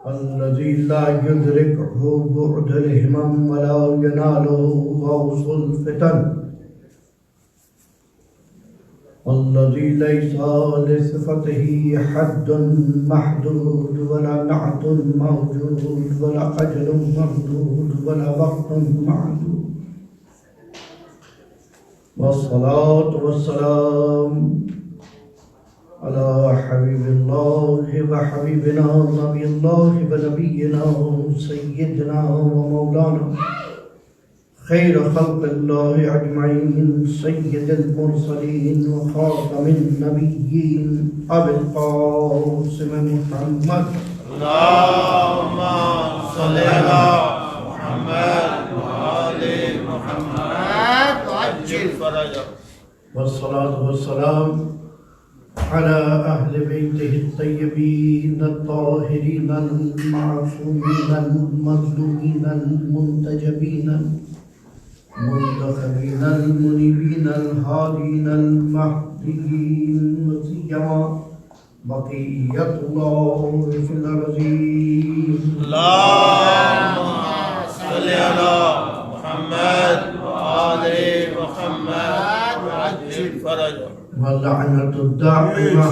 الذي لا يدركه بعد الهمم ولا يناله غوص الفتن، الذي ليس لصفته حد محدود ولا نعت موجود ولا أجل مردود ولا وقت معدود، والصلاة والسلام على حبيب الله وحبيبنا نبي الله ونبينا سيدنا ومولانا خير خلق الله أجمعين سيد المرسلين وخاتم النبيين أبي القاسم محمد اللهم صل على محمد وآل محمد وعجل فرجه. والصلاة والسلام على أهل بيته الطيبين الطاهرين المعصومين المظلومين المنتجبين المنتخبين المنيبين الهادين المهديين، وسيما بقية الله في الأرضين. اللهم صل على محمد وآل محمد وعجل فرجه. واللعنة الدائمة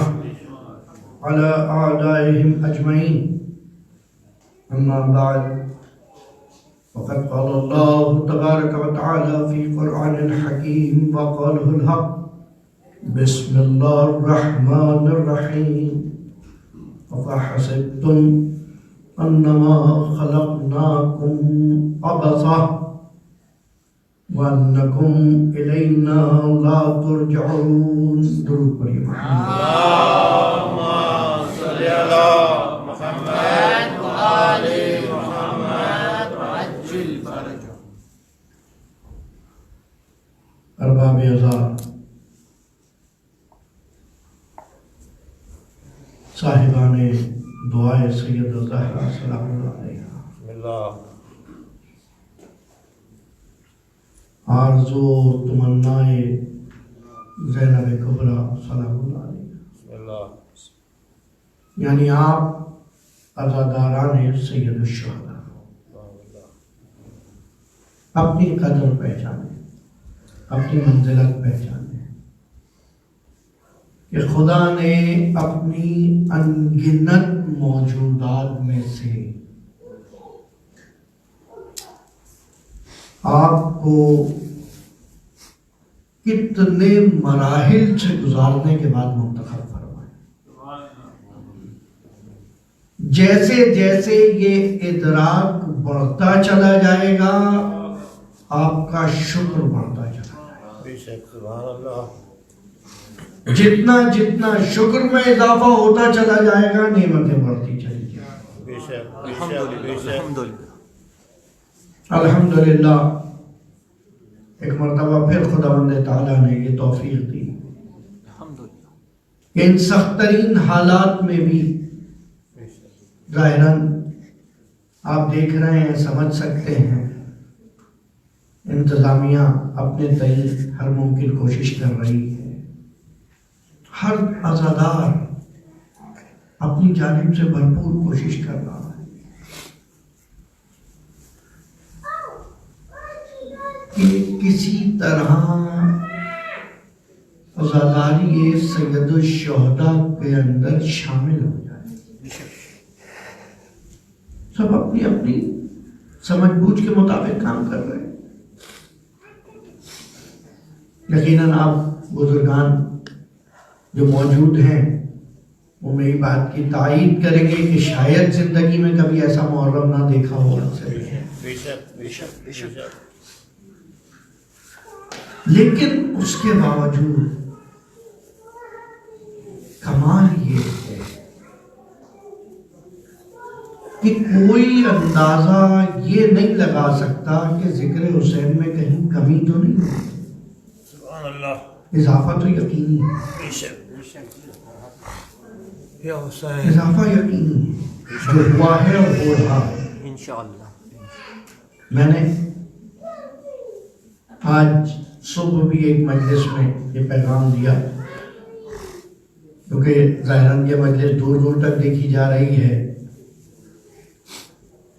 على أعدائهم أجمعين. أما بعد، وقد قال الله تبارك وتعالى في قرآن الحكيم وقاله الحق: بسم الله الرحمن الرحيم. أفحسبتم أنما خلقناكم عبثا وأنكم إلينا لا ترجعون. درود پر اللهم صل على محمد وآل محمد وعجل فرجه. ارباب اعزار، صاحبان دعائے سید الزہرا سلام اللہ علیہ، بسم اللہ. آرزو و تمنائے زینب کبریٰ سلام اللہ علیہ، بسم اللہ. یعنی آپ عزاداران سید الشہداء، اپنی قدر پہچانیں، اپنی منزلت پہچانیں کہ خدا نے اپنی انگنت موجودات میں سے آپ کو کتنے مراحل سے گزارنے کے بعد منتخب فرمائے. جیسے جیسے یہ ادراک بڑھتا چلا جائے گا، آپ کا شکر بڑھتا چلا جائے گا. بے شک. سبحان اللہ. جتنا جتنا شکر میں اضافہ ہوتا چلا جائے گا، نعمتیں بڑھتی چلی جائیں گی. بے شک. بے شک. بے شک. الحمدللہ ایک مرتبہ پھر خداوند تعالیٰ نے یہ توفیق دی کہ ان سخت ترین حالات میں بھی ظاہراً آپ دیکھ رہے ہیں، سمجھ سکتے ہیں، انتظامیہ اپنے تئیں ہر ممکن کوشش کر رہی ہے، ہر عزادار اپنی جانب سے بھرپور کوشش کر رہا ہے کہ کسی طرح عزاداری سید الشہداء کے اندر شامل ہو جائے. سب اپنی اپنی سمجھ بوجھ کے مطابق کام کر رہے ہیں. یقیناً آپ بزرگان جو موجود ہیں وہ میری بات کی تائید کریں گے کہ شاید زندگی میں کبھی ایسا محرم نہ دیکھا ہو. بے شک. بے شک. بے شک. لیکن اس کے باوجود کمال یہ ہے کہ کوئی اندازہ یہ نہیں لگا سکتا کہ ذکر حسین میں کہیں کمی تو نہیں ہے. سبحان اللہ. اضافہ تو یقینی ہے. بے شک. بے شک. یا حسین. اضافہ یقینی ہے، جو ہوا ہے اور ہو رہا ہے انشاءاللہ. میں نے آج صبح بھی ایک مجلس میں یہ پیغام دیا، کیونکہ ظاہراً یہ مجلس دور دور تک دیکھی جا رہی ہے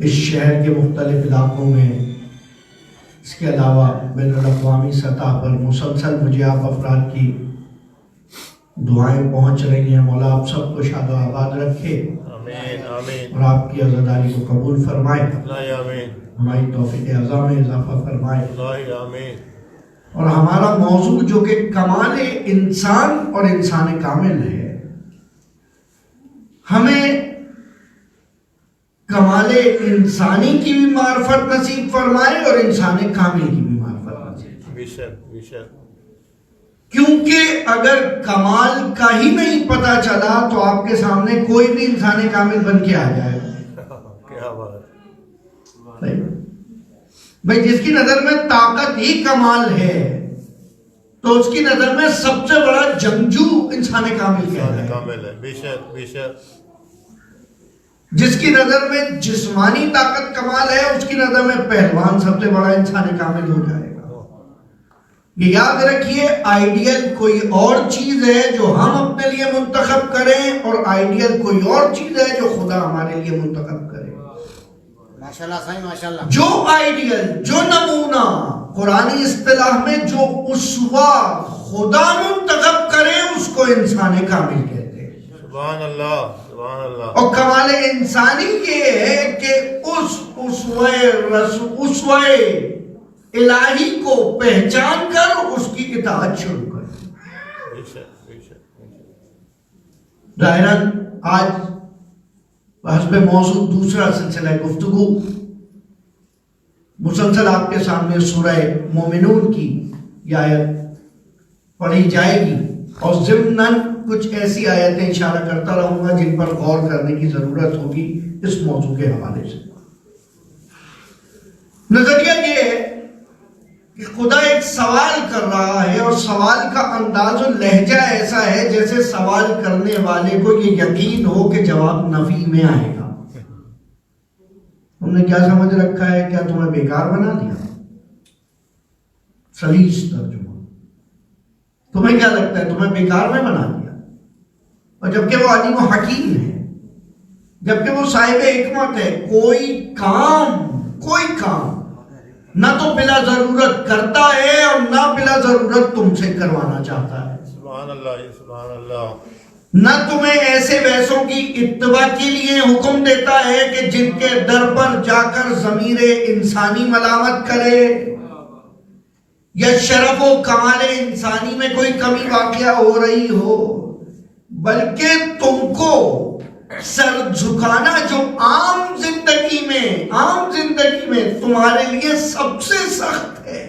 اس شہر کے مختلف علاقوں میں، اس کے علاوہ بین الاقوامی سطح پر مسلسل مجھے آپ افراد کی دعائیں پہنچ رہی ہیں۔ مولا آپ سب کو شاد و آباد رکھے، آمین آمین اور آپ کی عزاداری کو قبول فرمائے، اللہ آمین ہماری توفیق اعضاء میں اضافہ فرمائے۔ اللہ آمین اور ہمارا موضوع جو کہ کمال انسان اور انسان کامل ہے، ہمیں کمال انسانی کی بھی معرفت نصیب فرمائے اور انسان کامل کی بھی معرفت نصیب فرمائے۔ بے شک بے شک کیونکہ اگر کمال کا ہی نہیں پتا چلا تو آپ کے سامنے کوئی بھی انسان کامل بن کے آ جائے گا۔ کیا بات، بھائی جس کی نظر میں طاقت ہی کمال ہے تو اس کی نظر میں سب سے بڑا جنگجو انسان کامل کہتا ہے۔ کامل ہے، بے شک بے شک جس کی نظر میں جسمانی طاقت کمال ہے اس کی نظر میں پہلوان سب سے بڑا انسان کامل ہو جائے گا۔ یہ یاد رکھیے، آئیڈیل کوئی اور چیز ہے جو ہم اپنے لیے منتخب کریں، اور آئیڈیل کوئی اور چیز ہے جو خدا ہمارے لیے منتخب کرے۔ ماشاءاللہ صحیح، ماشاءاللہ۔ جو آئیڈیل، جو نمونہ قرآنی اصطلاح میں جو اسوہ خدا منتخب کرے اس کو انسان کامل کہتے ہیں۔ سبحان اللہ سبحان اللہ۔ اور کمال انسانی یہ ہے کہ اس اسوہ الہی کو پہچان کر اس کی اطاعت شروع کر۔ بے شک بے شک ظاہراً آج حسب موضوع دوسرا سلسلہ گفتگو مسلسل آپ کے سامنے سورہ مومنون کی یہ آیت پڑھی جائے گی، اور ضمناً کچھ ایسی آیتیں اشارہ کرتا رہوں گا جن پر غور کرنے کی ضرورت ہوگی اس موضوع کے حوالے سے۔ نظریہ یہ ہے کہ خدا ایک سوال کر رہا ہے، اور سوال کا انداز و لہجہ ایسا ہے جیسے سوال کرنے والے کو یہ یقین ہو کہ جواب نفی میں آئے گا۔ تم نے کیا سمجھ رکھا ہے؟ کیا تمہیں بیکار بنا دیا؟ سلیس ترجمہ۔ تمہیں کیا لگتا ہے تمہیں بیکار میں بنا دیا؟ اور جبکہ وہ علیم و حکیم ہے، جبکہ وہ صاحب حکمت ہے، کوئی کام نہ تو بلا ضرورت کرتا ہے اور نہ بلا ضرورت تم سے کروانا چاہتا ہے۔ سبحان اللہ سبحان اللہ۔ نہ تمہیں ایسے بحثوں کی اتباع کے لیے حکم دیتا ہے کہ جن کے در پر جا کر ضمیر انسانی ملامت کرے، یا شرف و کمال انسانی میں کوئی کمی واقعہ ہو رہی ہو، بلکہ تم کو سر جھکانا جو عام زندگی میں تمہارے لیے سب سے سخت ہے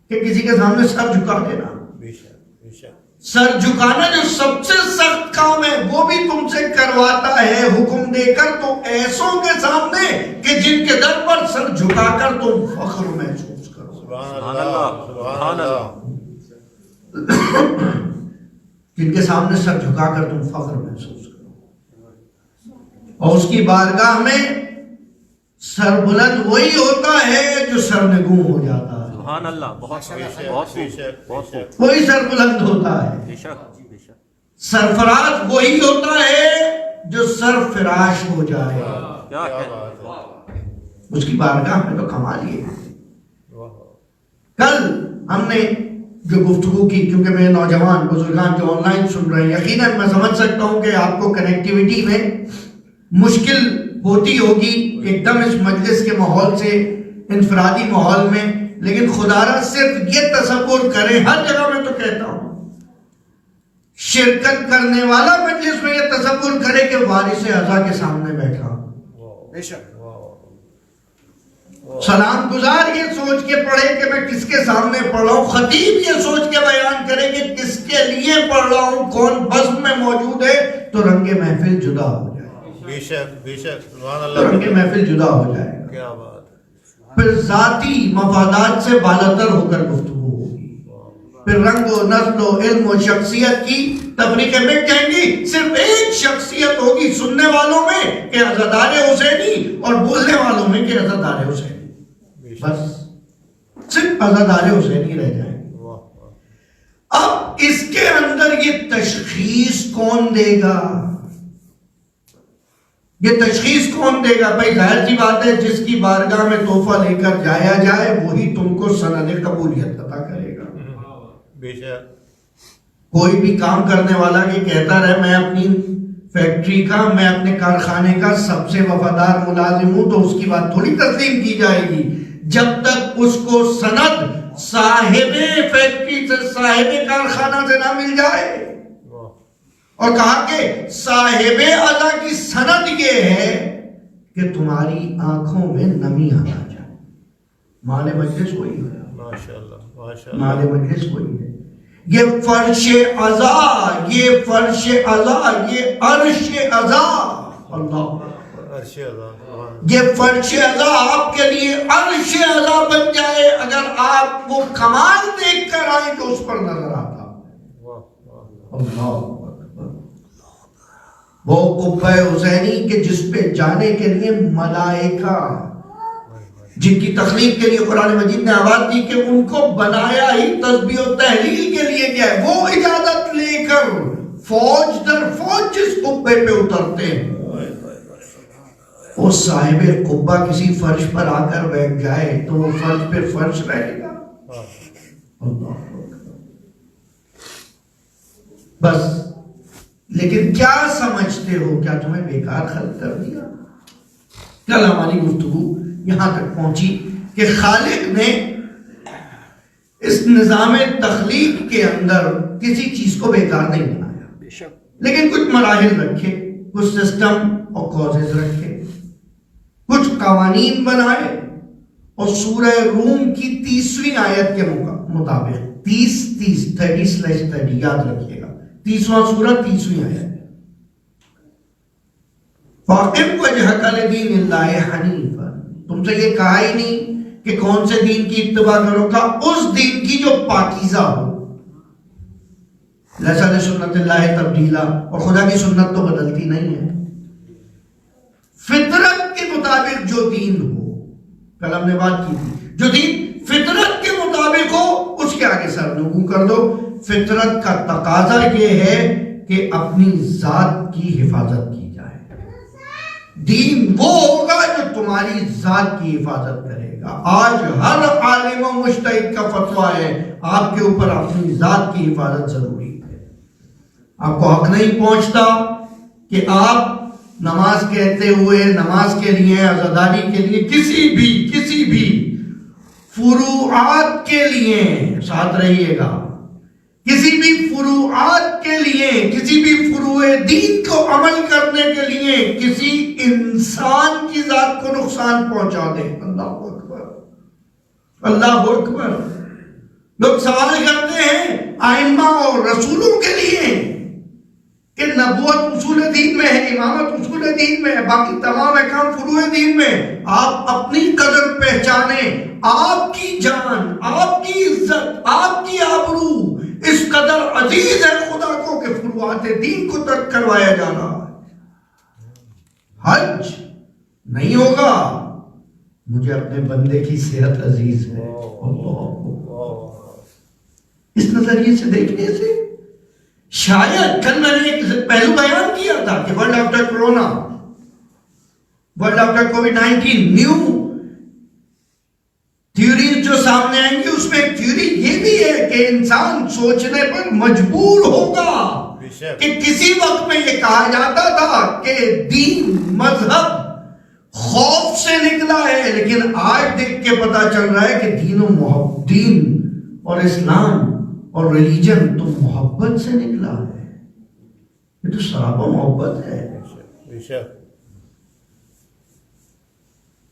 کہ کسی کے سامنے سر جھکا دینا، بے شک بے شک سر جھکانا جو سب سے سخت کام ہے وہ بھی تم سے کرواتا ہے حکم دے کر، تو ایسوں کے سامنے کہ جن کے در پر سر جھکا کر تم فخر محسوس کرو۔ سبحان اللہ سبحان اللہ۔ جن کے سامنے سر جھکا کر تم فخر محسوس کرو، اور اس کی بارگاہ میں سر بلند وہی ہوتا ہے جو سرنگوں ہو جاتا ہے۔ سبحان اللہ، بہت بہت وہی سر بلند ہوتا ہے۔ بے شک بے شک۔ سرفراز وہی ہوتا ہے جو سرفراش ہو جائے، کیا ہے؟ اس کی بارگاہ میں تو کمال یہ ہے۔ کل ہم نے جو گفتگو کی، کیونکہ میرے نوجوان بزرگان جو آن لائن سن رہے ہیں، یقیناً میں سمجھ سکتا ہوں کہ آپ کو کنیکٹیوٹی میں مشکل ہوتی ہوگی ایک دم اس مجلس کے ماحول سے، انفرادی ماحول میں، لیکن خدا را صرف یہ تصور کریں، ہر جگہ میں تو کہتا ہوں، شرکت کرنے والا مجلس میں یہ تصور کرے کہ وارث اعضا کے سامنے بیٹھا، بے شک۔ سلام گزار یہ سوچ کے پڑھے کہ میں کس کے سامنے پڑھ رہا ہوں، خطیب یہ سوچ کے بیان کرے کہ کس کے لیے پڑھ رہا ہوں، کون بزم میں موجود ہے، تو رنگ محفل جدا ہو جائے، بے شک بے شک سبحان تو رنگ اللہ۔ محفل جدا ہو جائے گا، کیا بات ہے۔ پھر ذاتی مفادات سے بالاتر ہو کر گفتگو ہوگی، پھر رنگ و نسل و علم و شخصیت کی تفریقیں مٹ جائیں گی، صرف ایک شخصیت ہوگی سننے والوں میں کہ عزادار حسینی، اور بولنے والوں میں کہ عزادار حسینی، بس صرف عزادار حسینی رہ جائیں گے۔ واہ واہ۔ اب اس کے اندر یہ تشخیص کون دے گا؟ یہ تشخیص کون دے گا؟ بھائی ظاہر سی بات ہے جس کی بارگاہ میں تحفہ لے کر جایا جائے وہی تم کو سند قبولیت عطا کرے گا. بے شک. کوئی بھی کام کرنے والا کہ کہتا رہے میں اپنی فیکٹری کا، میں اپنے کارخانے کا سب سے وفادار ملازم ہوں، تو اس کی بات تھوڑی تسلیم کی جائے گی جب تک اس کو سند صاحب فیکٹری سے، صاحب کارخانہ سے نہ مل جائے. اور کہا کہ صاحب ادا کی سند یہ ہے کہ تمہاری آنکھوں میں نمی آ جائے. مال مجلس وہی ہے، ماشاءاللہ ماشاءاللہ. مال مجلس وہی ہے. یہ فرش عزا، یہ فرش عزا، یہ عرش عزا، اللہ عرش اللہ. یہ فرش عزا آپ کے لیے عرش عزا بن جائے اگر آپ وہ کمال دیکھ کر آئیں تو اس پر نظر آتا. اللہ اکبر. وہ قبہ حسینی کہ جس پہ جانے کے لیے ملائکہ، جن کی تخلیق کے لیے قرآن مجید نے آواز دی کہ ان کو بنایا ہی تسبیح و تحلیل کے لیے گیا ہے، وہ اجازت لے کر فوج در فوج جس قبے پہ اترتے ہیں. وہ صاحب قبہ کسی فرش پر آ کر بیٹھ جائے تو وہ فرش پہ فرش رہے گا. اللہ اکبر. بس لیکن کیا سمجھتے ہو؟ کیا تمہیں بیکار خلق کر دیا؟ کل ہماری گفتگو یہاں تک پہنچی کہ خالق نے اس نظام تخلیق کے اندر کسی چیز کو بیکار نہیں بنایا، لیکن کچھ مراحل رکھے، کچھ سسٹم اور کازز رکھے، کچھ قوانین بنائے. اور سورہ روم کی 30ویں آیت کے مطابق 30/30 یاد رکھیے گا، 30واں سورہ 30ویں آیت، فَاقِمْ وَجْهَكَ لِدِينِ اللَّهِ حَنِيفًا. تم سے یہ کہا ہی نہیں کہ کون سے دین کی اتباع کرو، کا اس دین کی جو پاکیزہ ہو. لَيْسَ لِسُنَّتِ اللَّهِ تَبْدِيلًا. اور خدا کی سنت تو بدلتی نہیں ہے. فطرت کے مطابق جو دین ہو، کل ہم نے بات کی تھی، جو دین فطرت کے مطابق ہو اس کے آگے سر نگو کر دو. فطرت کا تقاضا یہ ہے کہ اپنی ذات کی حفاظت کی جائے. دین وہ ہوگا جو تمہاری ذات کی حفاظت کرے گا. آج ہر عالم و مجتہد کا فتویٰ ہے آپ کے اوپر اپنی ذات کی حفاظت ضروری ہے. آپ کو حق نہیں پہنچتا کہ آپ نماز کہتے ہوئے، نماز کے لیے، عزاداری کے لیے، کسی بھی فروعات کے لیے، ساتھ رہیے گا، کسی بھی فروعات کے لیے، کسی بھی فروع دین کو عمل کرنے کے لیے کسی انسان کی ذات کو نقصان پہنچا دیں. اللہ اکبر، اللہ اکبر. لوگ سوال کرتے ہیں ائمہ اور رسولوں کے لیے کہ نبوت اصول دین میں ہے، امامت اصول دین میں ہے، باقی تمام احکام فروع دین میں. آپ اپنی قدر پہچانیں. آپ کی جان، آپ کی عزت، آپ کی آبرو اس قدر عزیز ہے خدا کو کہ فروعات دین کو ترک کروایا جا رہا ہے. حج نہیں ہوگا، مجھے اپنے بندے کی صحت عزیز ہے. اس نظریے سے دیکھنے سے شاید، کل میں نے ایک پہلو بیان کیا تھا کہ world after corona, world after COVID-19, new theories جو سامنے آئیں گی، اس میں ایک تھیوری یہ بھی ہے کہ انسان سوچنے پر مجبور ہوگا کہ کسی وقت میں یہ کہا جاتا تھا کہ دین، مذہب خوف سے نکلا ہے، لیکن آج دیکھ کے پتا چل رہا ہے کہ دین اور اسلام اور ریلیجن تو محبت سے نکلا ہے. یہ تو سراپا محبت ہے.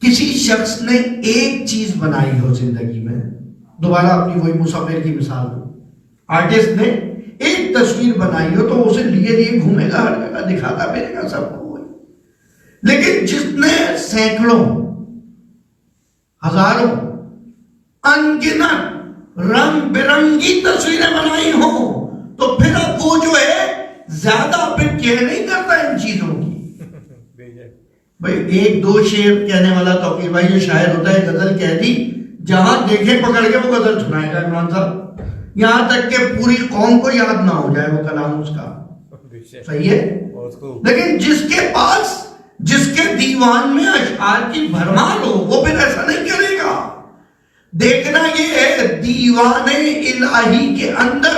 کسی شخص نے ایک چیز بنائی ہو زندگی میں، دوبارہ اپنی وہی مصور کی مثال دو، آرٹسٹ نے ایک تصویر بنائی ہو تو اسے لیے گھومے گا، ہر جگہ دکھاتا پھرے گا سب کو. لیکن جس نے سینکڑوں، ہزاروں، انگنت رنگ برنگی تصویریں بنائی ہوں تو پھر اب وہ جو ہے زیادہ پھر کیئر نہیں کرتا ان چیزوں کی. بھائی ایک دو شعر کہنے والا توقیر بھائی جو شاعر ہوتا ہے، غزل کہہ دی، جہاں دیکھے پکڑ کے وہ غزل سنائے گا عمران صاحب، یہاں تک کہ پوری قوم کو یاد نہ ہو جائے وہ کلام اس کا. صحیح ہے. لیکن جس کے پاس جس دیوان میں اشعار کی بھرمار ہو، وہ پھر ایسا نہیں کرے گا۔ دیکھنا یہ ہے دیوان الہی کے اندر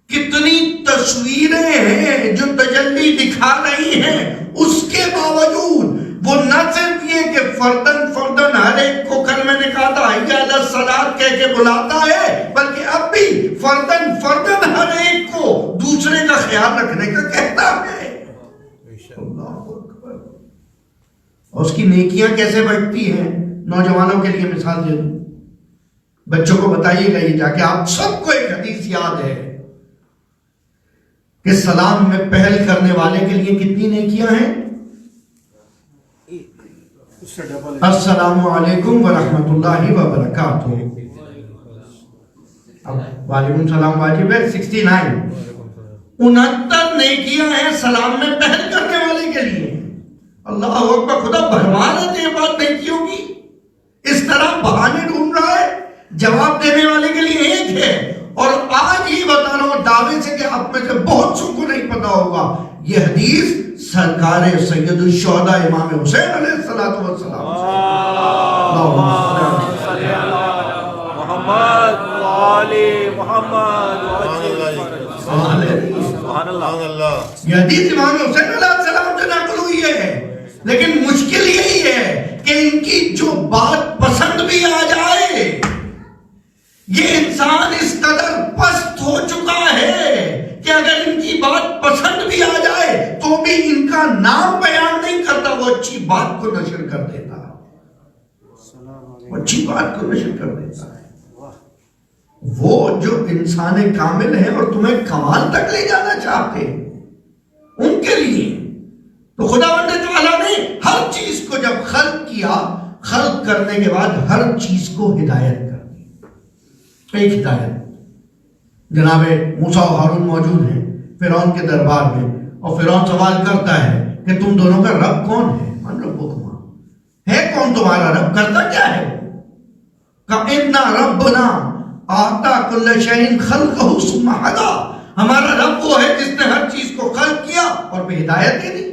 کتنی تصویریں ہیں جو تجلی دکھا رہی ہیں، اس کے باوجود وہ نہ صرف یہ کہ فردن فردن ہر ایک کو، کل میں نے کہا تھا حی علی الصلاۃ کہہ کے بلاتا ہے، بلکہ اب بھی فردن فردن ہر ایک کو دوسرے کا خیال رکھنے کا کہتا ہے۔ اور اس کی نیکیاں کیسے بڑھتی ہیں، نوجوانوں کے لیے مثال دے دوں، بچوں کو بتائیے گا یہ جا کے، آپ سب کو ایک حدیث یاد ہے کہ سلام میں پہل کرنے والے کے لیے کتنی نیکیاں ہیں؟ السلام علیکم ورحمۃ اللہ وبرکاتہ۔ اب وعلیکم السلام واجب ہے، 69 69 نیکیاں ہیں سلام میں پہل کرنے والے کے لیے۔ اللہ اکبر، خدا بھرمار ہے یہ بات نیکیوں کی، اس طرح بہانے ڈھونڈ رہا ہے، جواب دینے والے کے لیے ایک ہے۔ اور آج یہ بتا رہا ہوں دعوے سے کہ آپ میں سے بہت سو کو نہیں پتا ہوگا، یہ حدیث سرکار سید الشہداء امام حسین علیہ الصلوۃ والسلام محمد علی محمد سبحان اللہ۔ یہ حدیث امام حسین علیہ السلام سے نقل ہوئی ہے، لیکن مشکل یہی ہے کہ ان کی جو بات پسند بھی آ جائے، یہ انسان اس قدر پست ہو چکا ہے کہ اگر ان کی بات پسند بھی آ جائے تو بھی ان کا نام بیان نہیں کرتا، وہ اچھی بات کو نشر کر دیتا ہے، وہ اچھی بات کو نشر کر دیتا ہے۔ وہ جو انسان کامل ہیں اور تمہیں کمال تک لے جانا چاہتے ہیں، ان کے لیے تو خداوند تعالیٰ نے ہر چیز کو جب خلق کیا، خلق کرنے کے بعد ہر چیز کو ہدایت کر دی۔ ایک ہدایت، جناب موسیٰ و ہارون موجود ہیں فرعون کے دربار میں، اور فرعون سوال کرتا ہے کہ تم دونوں کا رب کون ہے؟ من ربکما، ہے کون تمہارا رب، کرتا کیا ہے وہ؟ کہ اِنَّ رَبَّنَا آتَا كُلَّ شَيْءٍ خَلْقَهُ ثُمَّ هَدَىٰ، ہمارا رب وہ ہے جس نے ہر چیز کو خلق کیا اور پھر ہدایت دے دی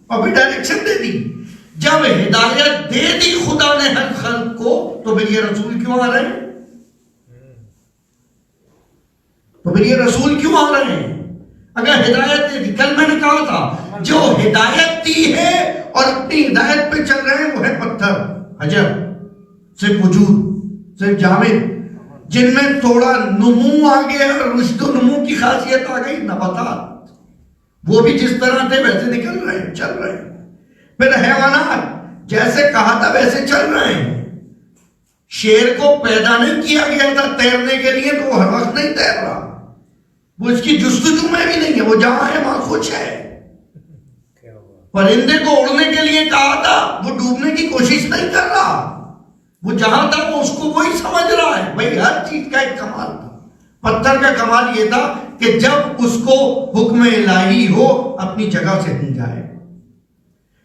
اور پھر ڈائریکشن دے دی۔ جب ہدایت دے دی خدا نے ہر خلق کو، تو پھر یہ رسول کیوں آ رہے ہیں؟ تو پھر یہ رسول کیوں آ رہے ہیں اگر ہدایت دے دی؟ کل میں نے کہا تھا جو ہدایت دی ہے اور اپنی ہدایت پہ چل رہے ہیں وہ ہے پتھر، حجر، صرف وجود، صرف جامد، جن میں تھوڑا نمو آ گیا اور رشد و نمو کی خاصیت آ گئی، نباتات وہ بھی جس طرح تھے ویسے نکل رہے ہیں، چل رہے ہیں۔ پھر حیوانات جیسے کہا تھا ویسے چل رہے ہیں۔ شیر کو پیدا نہیں کیا گیا تھا تیرنے کے لیے تو وہ ہر وقت نہیں تیر رہا، وہ اس کی جستجو میں بھی نہیں ہے، وہ جہاں ہے وہاں خوش ہے۔ پرندے کو اڑنے کے لیے کہا تھا، وہ ڈوبنے کی کوشش نہیں کر رہا، وہ جہاں تھا وہ اس کو وہی سمجھ رہا ہے۔ بھائی ہر چیز کا ایک کمال تھا۔ پتھر کا کمال یہ تھا کہ جب اس کو حکم الہی ہو اپنی جگہ سے ہل جائے،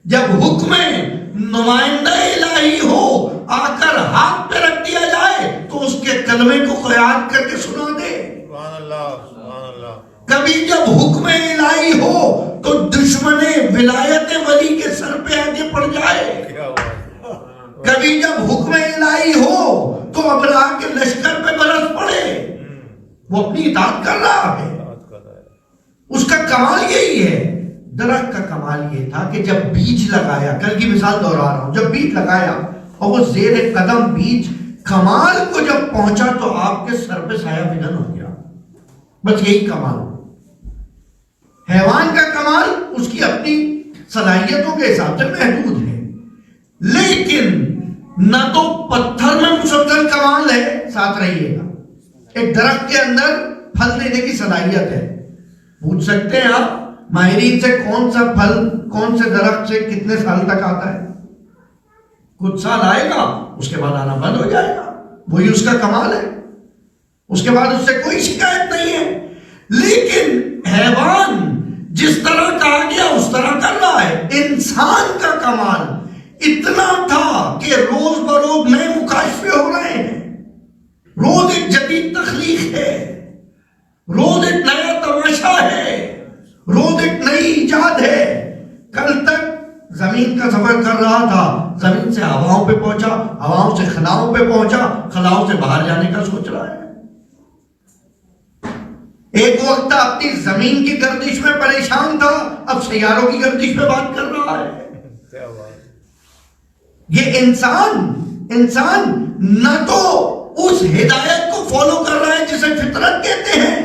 جب حکم نمائندہ الہی ہو آ کر ہاتھ پہ رکھ دیا جائے تو اس کے کلمے کو یاد کر کے سنا دے۔ سبحان اللہ، سبحان اللہ۔ کبھی جب حکم الہی ہو تو دشمن ولایت ولی کے سر پہ آگے پڑ جائے، کبھی جب حکم الہی ہو تو ابرا کے لشکر پہ برس پڑے، وہ اپنی اطاعت کر رہا ہے۔ اس کا کمال یہی ہے۔ درخت کا کمال یہ تھا کہ جب بیج لگایا، کل کی مثال دوہرا رہا ہوں، جب بیج لگایا اور وہ زیر قدم بیج کمال کو جب پہنچا تو آپ کے سر پہ سایہ فگن ہو گیا، بس یہی کمال۔ حیوان کا کمال اس کی اپنی صلاحیتوں کے حساب سے محدود ہے، لیکن نہ تو پتھر میں مسلسل کمال ہے، ساتھ رہیے گا، ایک درخت کے اندر پھل دینے کی صلاحیت ہے۔ پوچھ سکتے ہیں آپ ماہرین سے کون سا پھل کون سے درخت سے کتنے سال تک آتا ہے؟ کچھ سال آئے گا، اس کے بعد آنا بند ہو جائے گا، وہی اس کا کمال ہے، اس کے بعد اس سے کوئی شکایت نہیں ہے۔ لیکن حیوان جس طرح کہا گیا اس طرح کر رہا ہے۔ انسان کا کمال اتنا تھا کہ روز بروز نئے مکاشفے ہو رہے ہیں، روز ایک جدید تخلیق ہے، روز ایک نیا تماشا ہے، روز ایک نئی ایجاد ہے۔ کل تک زمین کا سفر کر رہا تھا، زمین سے ہواؤں پہ پہنچا، ہواؤں سے خلاؤں پہ پہنچا، خلاؤں سے باہر جانے کا سوچ رہا ہے۔ ایک وقت اپنی زمین کی گردش میں پریشان تھا، اب سیاروں کی گردش میں بات کر رہا ہے۔ یہ انسان نہ تو اس ہدایت کو فالو کر رہا ہے جسے فطرت کہتے ہیں،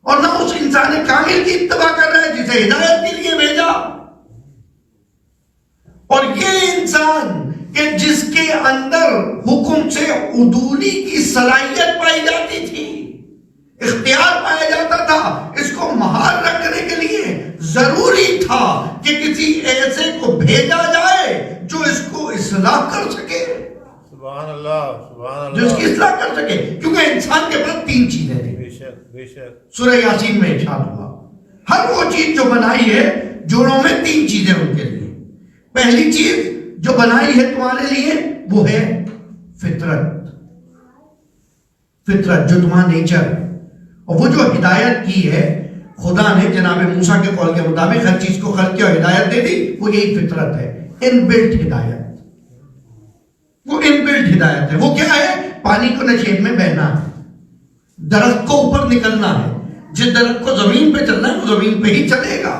اور نہ اس انسان کامل کی اتباع کر رہا ہے جسے ہدایت کے لیے بھیجا۔ اور یہ انسان کہ جس کے اندر حکم سے عدولی کی صلاحیت پائی جاتی تھی، اختیار پایا جاتا تھا، اس کو مہار رکھنے کے لیے ضروری تھا کہ کسی ایسے کو بھیجا جائے جو اس کو اصلاح کر سکے، سبحان اللہ، سبحان اللہ، جو اس کی اصلاح کر سکے، کیونکہ انسان کے پاس 3 چیزیں تھیں۔ بے شک بے شک، سورہ یاسین میں ارشاد ہوا ہر وہ چیز جو بنائی ہے جوڑوں میں 3 چیزیں ان کے لیے۔ پہلی چیز جو بنائی ہے تمہارے لیے وہ ہے فطرت جو تمہارا نیچر ہے، اور وہ جو ہدایت کی ہے خدا نے جناب موسیٰ کے قول کے مطابق ہر چیز کو خلق کیا اور ہدایت دے دی، وہ یہی فطرت ہے، ان بلٹ ہدایت۔ وہ ان بلٹ ہدایت ہے، وہ کیا ہے؟ پانی کو نشیب میں بہنا ہے، درخت کو اوپر نکلنا ہے، جس درخت کو زمین پہ چلنا ہے وہ زمین پہ ہی چلے گا،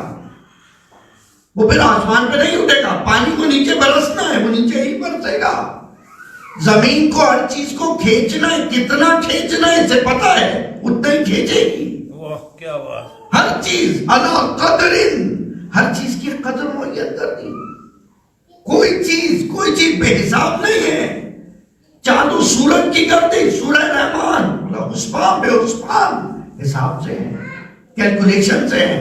وہ پھر آسمان پہ نہیں اٹھے گا۔ پانی کو نیچے برسنا ہے، وہ نیچے ہی برسے گا۔ زمین کو ہر چیز کو کھینچنا ہے، کتنا کھینچنا ہے اسے پتا ہے، اتنا ہی کھینچے گی۔ واہ کیا بات، ہر چیز علی قدر، ہر چیز کی قدر معین کر دی۔ کوئی چیز بے حساب نہیں ہے۔ چاند و سورج کی گردش، سورہ رحمان، حسبان بے حسبان، حساب سے ہے، کیلکولیشن سے ہے۔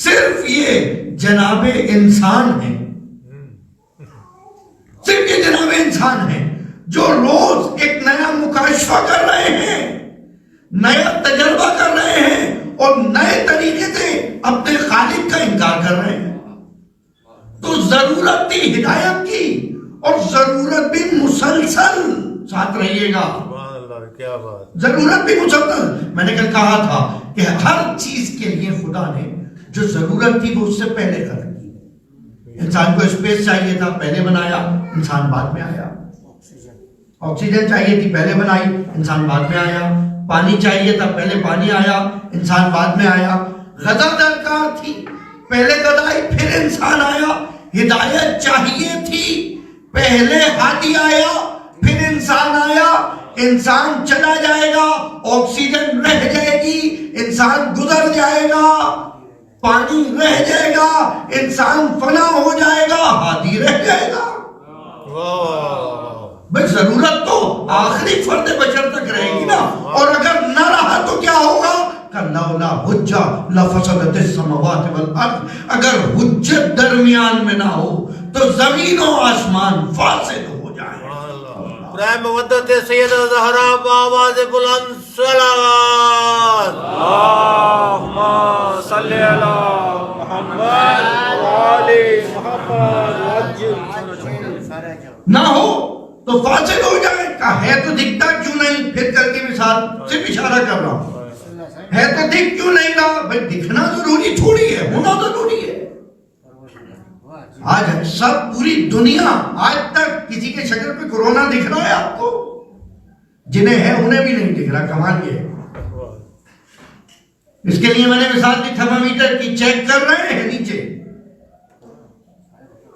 صرف یہ جناب انسان ہے، صرف یہ جناب انسان ہے جو روز ایک نیا مکاشفہ کر رہے ہیں، نیا تجربہ کر رہے ہیں، اور نئے طریقے سے اپنے خالق کا انکار کر رہے ہیں۔ تو ضرورت تھی ہدایت کی، اور ضرورت بھی مسلسل، ساتھ رہیے گا، سبحان اللہ، کیا بات، ضرورت بھی مسلسل۔ میں نے کل کہا تھا کہ ہر چیز کے لیے خدا نے جو ضرورت تھی وہ اس سے پہلے خلق کی۔ انسان کو اسپیس چاہیے تھا، پہلے بنایا، انسان بعد میں آیا۔ آکسیجن چاہیے تھی، پہلے بنائی، انسان بعد میں آیا۔ پانی چاہیے تھا، پہلے پانی آیا، انسان بعد میں آیا۔ غذا درکار تھی، پہلے غذا آئی، پھر انسان آیا۔ ہدایت چاہیے تھی، پہلے ہادی آیا، پھر انسان آیا۔ انسان چلا جائے گا، آکسیجن رہ جائے گی، انسان گزر جائے گا، پانی رہ جائے گا، انسان فنا ہو جائے گا، ہادی رہ جائے گا۔ بھئی ضرورت تو آخری فرد بشر تک رہے گی نا، اور اگر نہ رہا تو کیا ہوگا؟ لولا حجہ لفسدت السماوات والارض، اگر حجت درمیان میں نہ ہو تو زمین و آسمان فاسد ہو جائے۔ برائے مودت سیدہ زہرا بآواز بلند صلوات، اللہم صلی علی محمد وآل محمد وجل، نہ ہو تو فاسد ہو جائے۔ کہا ہے تو دکھتا کیوں نہیں؟ پھر کر کے مثال صرف اشارہ کر رہا ہوں، ہے تو دکھ کیوں نہیں رہا؟ بھئی دکھنا ضروری تھوڑی ہے، ہونا ضروری ہے۔ آج سب پوری دنیا، آج تک کسی کے شکل پہ کورونا دکھ رہا ہے آپ کو؟ جنہیں ہے انہیں بھی نہیں دکھ رہا، کمال یہ ہے۔ اس کے لیے میں نے مثال دی تھرمامیٹر کی، چیک کر رہے ہیں نیچے،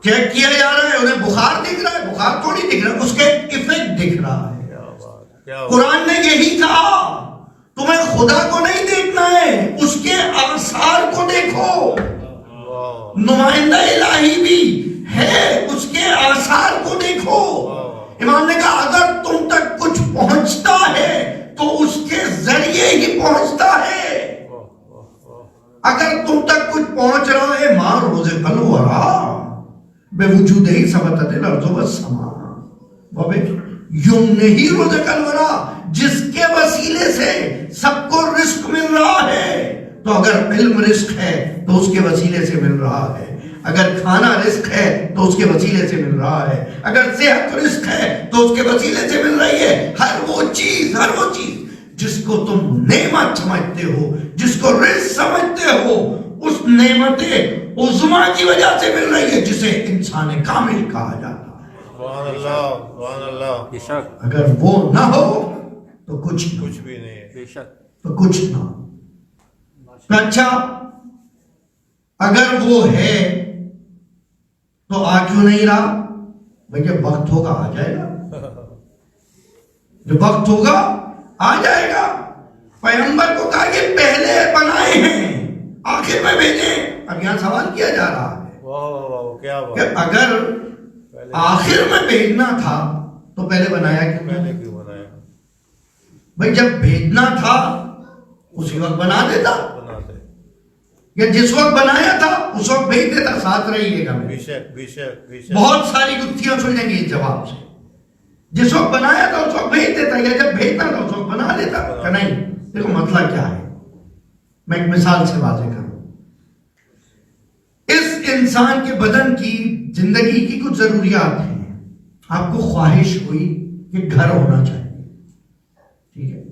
چیک کیا جا رہا ہے، انہیں بخار دکھ رہا ہے، بخار تھوڑی دکھ رہا ہے، اس کے ایفیکٹ دکھ رہا ہے۔ قرآن نے یہی کہا، تمہیں خدا کو نہیں دیکھنا ہے، اس کے آثار کو دیکھو۔ نمائندہ الہی بھی ہے، اس کے آثار کو دیکھو۔ امام نے کہا اگر تم تک کچھ پہنچتا ہے تو اس کے ذریعے ہی پہنچتا ہے۔ اگر تم تک کچھ پہنچ رہا ہے، ماں روز الورا بے وجود ہی ثبتت الارض والسماء، وہ یوں نہیں روز الورا، جس کے وسیلے سے سب کو رزق مل رہا ہے۔ تو اگر علم رزق ہے تو اس کے وسیلے سے مل رہا ہے، اگر کھانا رزق ہے تو اس کے وسیلے سے مل رہا ہے، اگر صحت رزق ہے تو اس کے وسیلے سے مل رہی ہے۔ ہر وہ چیز جس کو تم نعمت سمجھتے ہو، جس کو رزق سمجھتے ہو، اس نعمت عظما کی وجہ سے مل رہی ہے جسے انسان کامل کہا جاتا ہے. سبحان اللہ سبحان اللہ. بے شک اگر وہ نہ ہو تو کچھ نہ. کچھ بھی نہیں ہے. بے شک تو کچھ نہ. اچھا اگر وہ ہے تو آ کیوں نہیں رہا؟ بھئی جب وقت ہوگا آ جائے گا. جب وقت ہوگا آ جائے گا. پیغمبر کو کہا کہ پہلے بنائے ہیں آخر میں بھیجیں. اب یہاں سوال کیا جا رہا ہے واہ واہ کیا کہ بات. اگر آخر میں بھیجنا تھا تو پہلے بنایا کیوں پہلے نہیں؟ کیوں بنایا؟ بھئی جب بھیجنا تھا اسی وقت بنا دیتا، بناتے. یا جس وقت بنایا تھا اس وقت بھیج دیتا. ساتھ رہیے گا. بے شک بے شک بے شک. بہت ساری گتھیاں سلجھیں گی اس جواب سے. جس وقت بنایا تھا اس وقت بھیج دیتا، یا جب بھیجنا تھا اس وقت بنا دیتا. کہ نہیں، دیکھو مسئلہ کیا ہے، میں ایک مثال سے واضح کروں. اس انسان کے بدن کی زندگی کی کچھ ضروریات ہیں. آپ کو خواہش ہوئی کہ گھر ہونا چاہیے، ٹھیک ہے،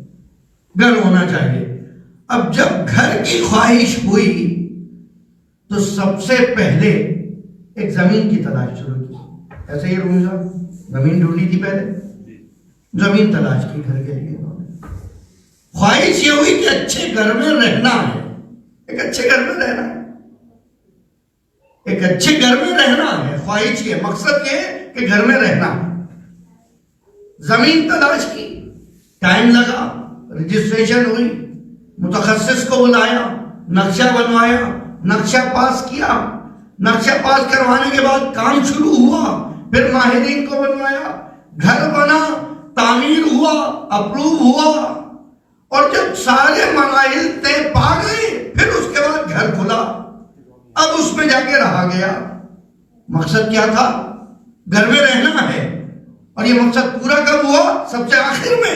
گھر ہونا چاہیے. اب جب گھر کی خواہش ہوئی تو سب سے پہلے ایک زمین کی تلاش شروع کی. ایسے ہی رومی صاحب زمین ڈھونڈی تھی، پہلے زمین تلاش کی گھر کے لیے. خواہش یہ ہوئی کہ اچھے گھر میں رہنا ہے، ایک اچھے گھر میں رہنا ہے، ایک اچھے گھر میں رہنا ہے. خواہش یہ، مقصد یہ کہ گھر میں رہنا ہے. زمین تلاش کی، ٹائم لگا، رجسٹریشن ہوئی، متخصص کو بلایا، نقشہ بنوایا، نقشہ پاس کیا. نقشہ پاس کروانے کے بعد کام شروع ہوا، پھر ماہرین کو بنوایا، گھر بنا، تعمیر ہوا، اپروو ہوا، اور جب سارے مراحل طے پا گئے پھر اس کے بعد گھر کھلا. اب اس میں جا کے رہا گیا. مقصد کیا تھا؟ گھر میں رہنا ہے. اور یہ مقصد پورا کب ہوا؟ سب سے آخر میں.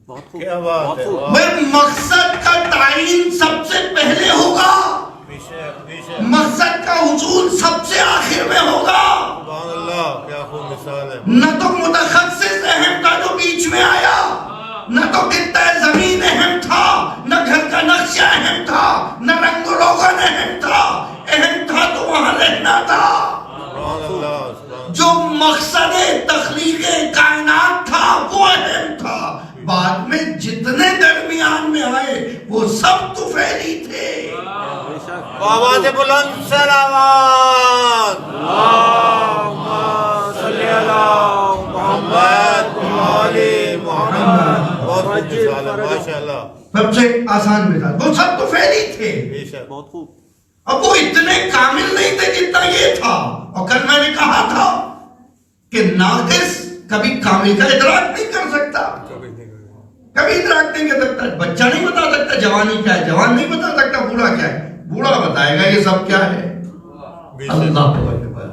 بہت خوب کیا بات بہت ہے. خوب. بھئی مقصد کا تعین سب سے پہلے ہوگا، بے شک بے شک. مقصد کا حصول سب سے آخر میں ہوگا. سبحان اللہ کیا خوب مثال ہے. نہ تو متخصص اہم تھا جو بیچ میں آیا، نہ تو خطہ زمین اہم تھا، نہ گھر کا نقشہ اہم تھا، نہ رنگ و روغن اہم تھا. اہم تھا تو وہاں رہنا تھا. سبحان اللہ سبحان. جو مقصد تخلیق کائنات تھا وہ اہم تھا. بعد میں جتنے درمیان میں آئے وہ سب طفیلی تھے. بے شک. آواز بلند سلامات. اللہم صلی علی محمد علی محمد. بہت خوب مثال ہے ماشاء اللہ. سب سے آسان مثال، وہ سب طفیلی تھے. بے شک. بہت خوب. اب وہ اتنے کامل نہیں تھے جتنا یہ تھا. اور کل میں نے کہا تھا کہ ناقص کبھی کامل کا ادراک نہیں کر سکتا، کبھی ادراک نہیں کر سکتا. بچہ نہیں بتا سکتا جوانی کیا ہے، جوان نہیں بتا سکتا بوڑھا کیا ہے. بوڑھا بتائے گا یہ سب کیا ہے. بے شک. اللہ اکبر.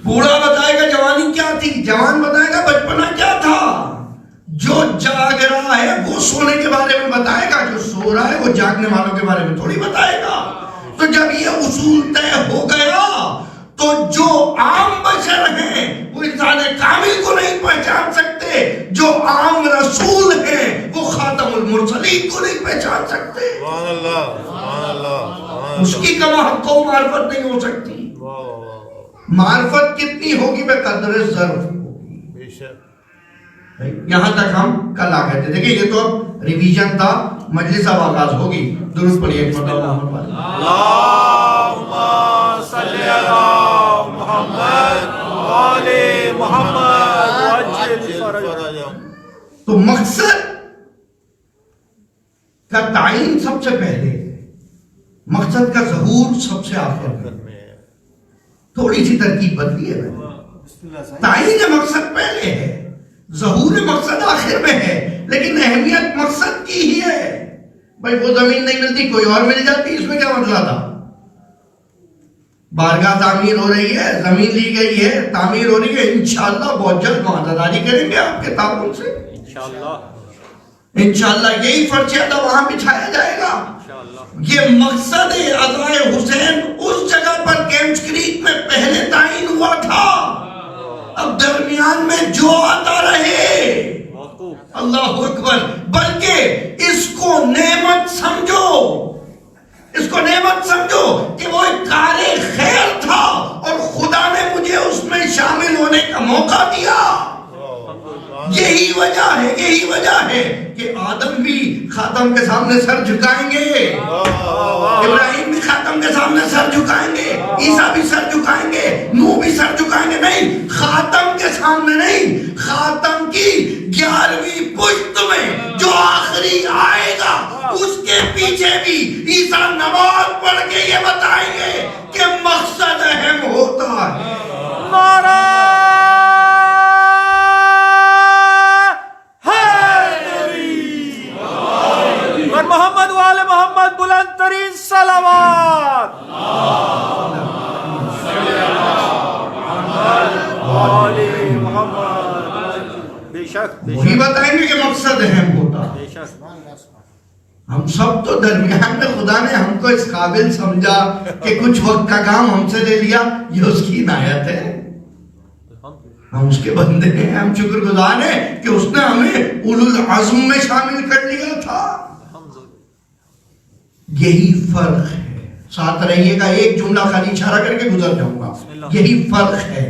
بوڑھا بتائے گا جوانی کیا تھی، جوان بتائے گا بچپنا کیا تھا. جو جاگ رہا ہے وہ سونے کے بارے میں بتائے گا، جو سو رہا ہے وہ جاگنے والوں کے بارے میں تھوڑی بتائے گا. تو جب یہ اصول طے ہو گیا تو جو عام بشر ہیں وہ انسان کامل کو نہیں پہچان سکتے، جو عام رسول ہیں وہ خاتم المرسلین کو نہیں پہچان سکتے. سبحان اللہ سبحان اللہ سبحان اس اللہ. کی کما حق کو معرفت نہیں ہو سکتی. واہ واہ واہ. معرفت کتنی ہوگی بے قدر ظرف ہوگی. بے شک. یہاں تک ہم کل آ گئے تھے. دیکھیں یہ تو اب ریویژن تھا، مجلس اب آغاز ہوگی. درود پڑھیے ایک مرتبہ محمد والے. اللہم صلی علی محمد علی محمد وعجل فرجہ. تو مقصد کا تعین سب سے پہلے ہے، مقصد کا ظہور سب سے آخر میں. تھوڑی سی ترکیب بدلی ہے. تعین مقصد پہلے ہے، ظہور مقصد آخر میں ہے، لیکن اہمیت مقصد کی ہی ہے. بھائی وہ زمین نہیں ملتی کوئی اور مل جاتی، اس میں کیا مسئلہ تھا. بارگاہ تعمیر ہو رہی ہے، زمین لی گئی ہے، تعمیر ہو رہی ہے، انشاءاللہ بہت جلد معاہدہ کریں گے آپ کے تعاون سے. انشاءاللہ انشاءاللہ یہی فرشیدہ وہاں بچھایا جائے گا. یہ مقصد عزائے حسین اس جگہ پر کیمپس کریک میں پہلے تعین ہوا تھا. اب درمیان میں جو آتا رہے. اللہ اکبر. بلکہ اس کو نعمت سمجھو، اس کو نعمت سمجھو کہ وہ کار خیر تھا اور خدا نے مجھے اس میں شامل ہونے کا موقع دیا. یہی وجہ ہے کہ آدم بھی خاتم کے سامنے سر جھکائیں گے, ابراہیم بھی خاتم کے سامنے سر جھکائیں گے, عیسیٰ بھی سر جھکائیں گے, نوح بھی سر جھکائیں گے. نہیں, خاتم کے سامنے نہیں, خاتم کی 11ویں پشت میں جو آخری آئے گا اس کے پیچھے بھی عیسیٰ نماز پڑھ کے یہ بتائیں گے کہ مقصد اہم ہوتا ہے. نعرہ محمد وآل محمد, بلند ترین صلوات. بے شک وہی بتائیں گے کہ مقصد اہم ہوتا ہے. بے شک. ہم سب تو درمیان میں خدا نے ہم کو اس قابل سمجھا کہ کچھ وقت کا کام ہم سے لے لیا, یہ اس کی عنایت ہے. ہم اس کے بندے ہیں, ہم شکر گزار ہیں کہ اس نے ہمیں اولو العزم میں شامل کر لیا تھا. یہی فرق ہے. ساتھ رہیے گا, ایک جملہ خالی اشارہ کر کے گزر جاؤں گا. یہی فرق ہے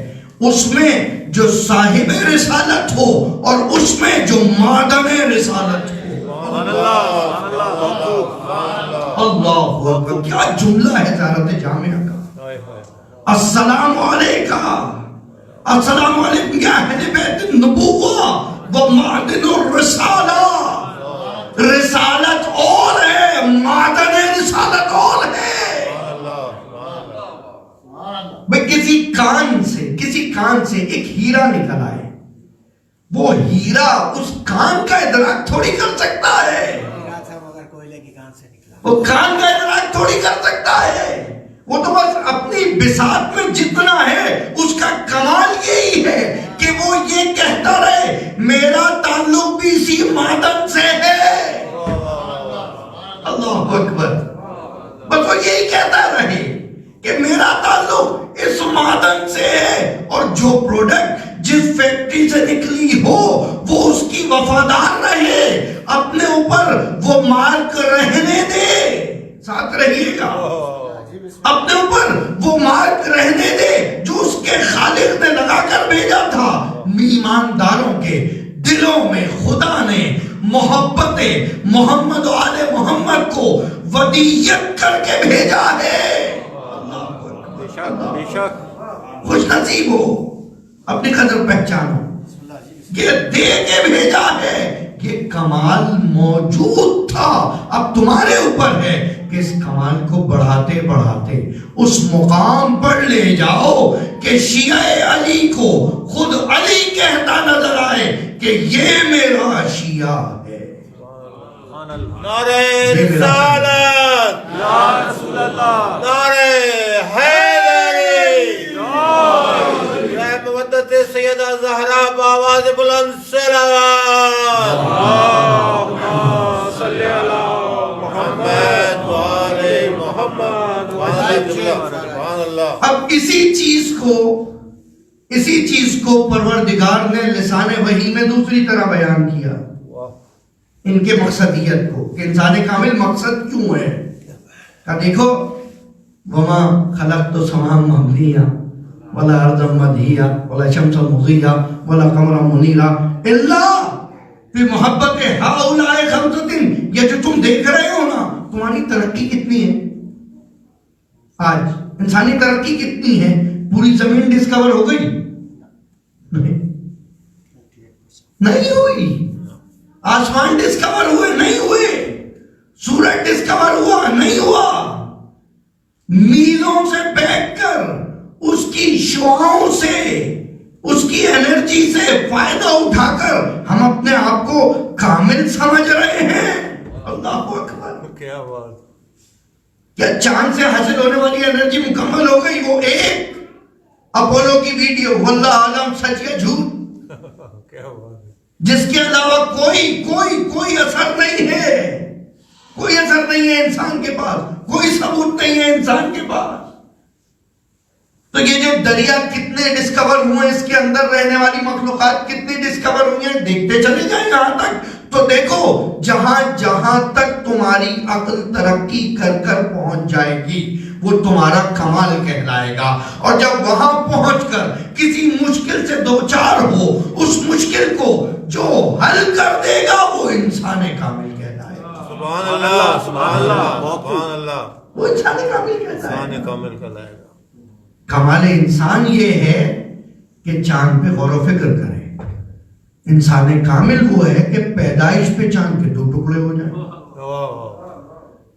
اس میں جو صاحب رسالت ہو اور اس میں جو معدن رسالت ہو. اللہ اکبر, کیا جملہ ہے زیارت جامعہ کا. السلام علیکم, السلام علیکم یا اہل بیت النبوہ و معدن الرسالہ. رسالت اور ہے, معدن رسالت اور ہے. بھئی کسی کان سے ایک ہیرا نکل آئے, وہ ہیرا اس کان کا ادراک تھوڑی کر سکتا ہے. وہ کان کا ادراک تھوڑی کر سکتا ہے. وہ تو بس اپنی بساط میں جتنا ہے اس کا کمال یہی ہے کہ وہ یہ کہتا رہے میرا تعلق بھی اسی معدن سے ہے. اللہ اکبر, بس وہ یہی کہتا رہے کہ میرا تعلق اس معدن سے ہے, اور جو پروڈکٹ جس فیکٹری سے نکلی ہو وہ اس کی وفادار رہے, اپنے اوپر وہ مارک رہنے دے. ساتھ رہیے گا, اپنے اوپر وہ مارک رہنے دے جو اس کے خالق نے لگا کر بھیجا تھا. ایمانداروں کے دلوں میں خدا نے محبت محمد و آل محمد کو ودیت کر کے بھیجا ہے. بے شک. خوش نصیب ہو, اپنی قدر پہچانو, یہ دے کے بھیجا ہے. یہ کمال موجود تھا, اب تمہارے اوپر ہے کہ اس کمال کو بڑھاتے بڑھاتے اس مقام پر لے جاؤ کہ شیعہ علی کو خود علی کہتا نظر آئے کہ یہ میرا شیعہ ہے. نعرہ رسالت, یا رسول اللہ, نعرہ حیدری, یا مودت سیدہ زہرا بآواز بلند صلوات. اللہم صلی علی محمد وآل محمد. سبحان اللہ. اب اسی چیز کو پروردگار نے لسان وحی میں دوسری طرح بیان کیا, ان کے مقصدیت کو, کہ انسان کامل مقصد کیوں ہے. کہ دیکھو, وما خلقت السماء مبنیہ ولا ارضا مدحیہ ولا شمس مضیہ ولا قمر منیرہ الا بمحبت ہؤلاء خمسۃ. یہ جو تم دیکھ رہے ہو نا, تمہاری ترقی کتنی ہے آج, انسانی ترقی کتنی ہے. پوری زمین ڈسکور ہو گئی؟ نہیں ہوئی. آسمان ڈسکور ہوئے؟ نہیں ہوئے. سورج ڈسکور ہوا؟ نہیں ہوا. میلوں سے بیٹھ کر اس کی شعاؤں سے, اس کی انرجی سے فائدہ اٹھا کر ہم اپنے آپ کو کامل سمجھ رہے ہیں. اللہ اکبر. کیا بات. کیا چاند سے حاصل ہونے والی انرجی مکمل ہو گئی؟ وہ ایک اپولو کی ویڈیو, واللہ عالم سچ یا جھوٹ, کیا بات, جس کے علاوہ کوئی اثر نہیں ہے. کوئی اثر نہیں ہے انسان کے پاس, کوئی ثبوت نہیں ہے انسان کے پاس. تو یہ جو دریا کتنے ڈسکور ہوئے, اس کے اندر رہنے والی مخلوقات کتنی ڈسکور ہوئی ہیں, دیکھتے چلے جائیں یہاں تک. تو دیکھو, جہاں تک تمہاری عقل ترقی کر پہنچ جائے گی, وہ تمہارا کمال کہلائے گا. اور جب وہاں پہنچ کر کسی مشکل سے دوچار ہو، اس مشکل کو جو حل کر دے گا وہ انسان کامل کہلائے گا. سبحان اللہ، سبحان اللہ، سبحان اللہ. وہ انسان کامل کہلائے گا. انسان کامل کہلائے گا. کمال انسان یہ ہے کہ چاند پہ غور و فکر کرے. انسان کامل وہ ہے کہ پیدائش پہ چاند کے 2 ٹکڑے ہو جائیں.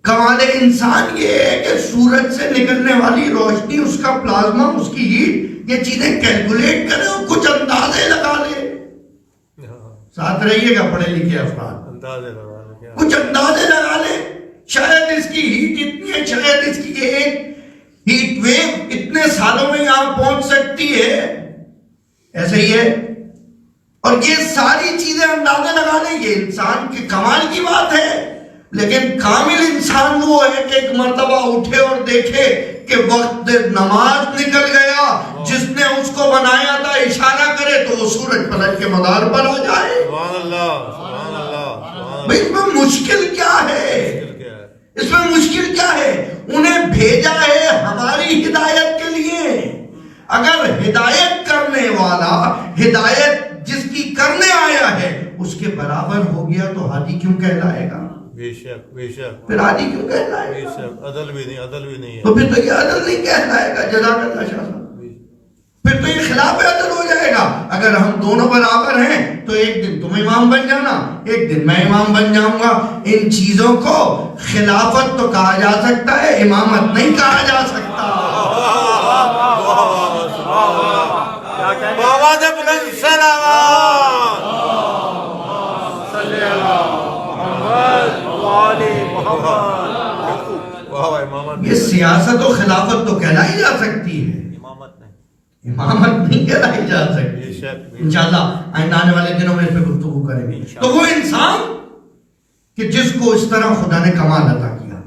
کمال انسان یہ ہے کہ سورج سے نکلنے والی روشنی، اس کا پلازما، اس کی ہیٹ، یہ چیزیں کیلکولیٹ کرے اور کچھ اندازے لگا لے. ساتھ رہیے گا پڑھے لکھے افراد، کچھ اندازے لگا لے. شاید اس کی ہیٹ اتنی ہے، شاید اس کی ایک ہیٹ ویو اتنے سالوں میں یہاں پہنچ سکتی ہے. ایسے ہی ہے. اور یہ ساری چیزیں اندازے لگا لیں. یہ انسان کے کمال کی بات ہے. لیکن کامل انسان وہ ہے کہ ایک مرتبہ اٹھے اور دیکھے کہ وقت نماز نکل گیا. جس نے اس کو بنایا تھا اشارہ کرے تو وہ سورج پلٹ کے مدار پر آ جائے. سبحان اللہ، سبحان اللہ. بھئی اس میں مشکل کیا ہے؟ اس میں مشکل کیا ہے؟ انہیں بھیجا ہے ہماری ہدایت کے لیے. اگر ہدایت کرنے والا ہدایت جس کی کرنے آیا ہے اس کے برابر ہو گیا تو ہادی کیوں کہلائے گا؟ بے شک، بے شک، پھر ہادی کیوں کہلائے بے گا؟ شک. عدل بھی نہیں، عدل بھی نہیں ہے. تو پھر تو یہ عدل نہیں کہلائے گا. جزاک اللہ شاہ صاحب. پھر تو یہ خلاف عدل ہو جائے گا. اگر ہم دونوں برابر ہیں تو ایک دن تم امام بن جانا، ایک دن میں امام بن جاؤں گا. ان چیزوں کو خلافت تو کہا جا سکتا ہے، امامت نہیں کہا جا سکتا. بابا سے بلند سلام. یہ سیاست و خلافت تو کہلائی جا سکتی ہے، امامت نہیں کہلائی جا سکتی. انشاءاللہ آئندہ آنے والے دنوں میں اس پہ گفتگو کریں گے. تو وہ انسان کہ جس کو اس طرح خدا نے کمال عطا کیا،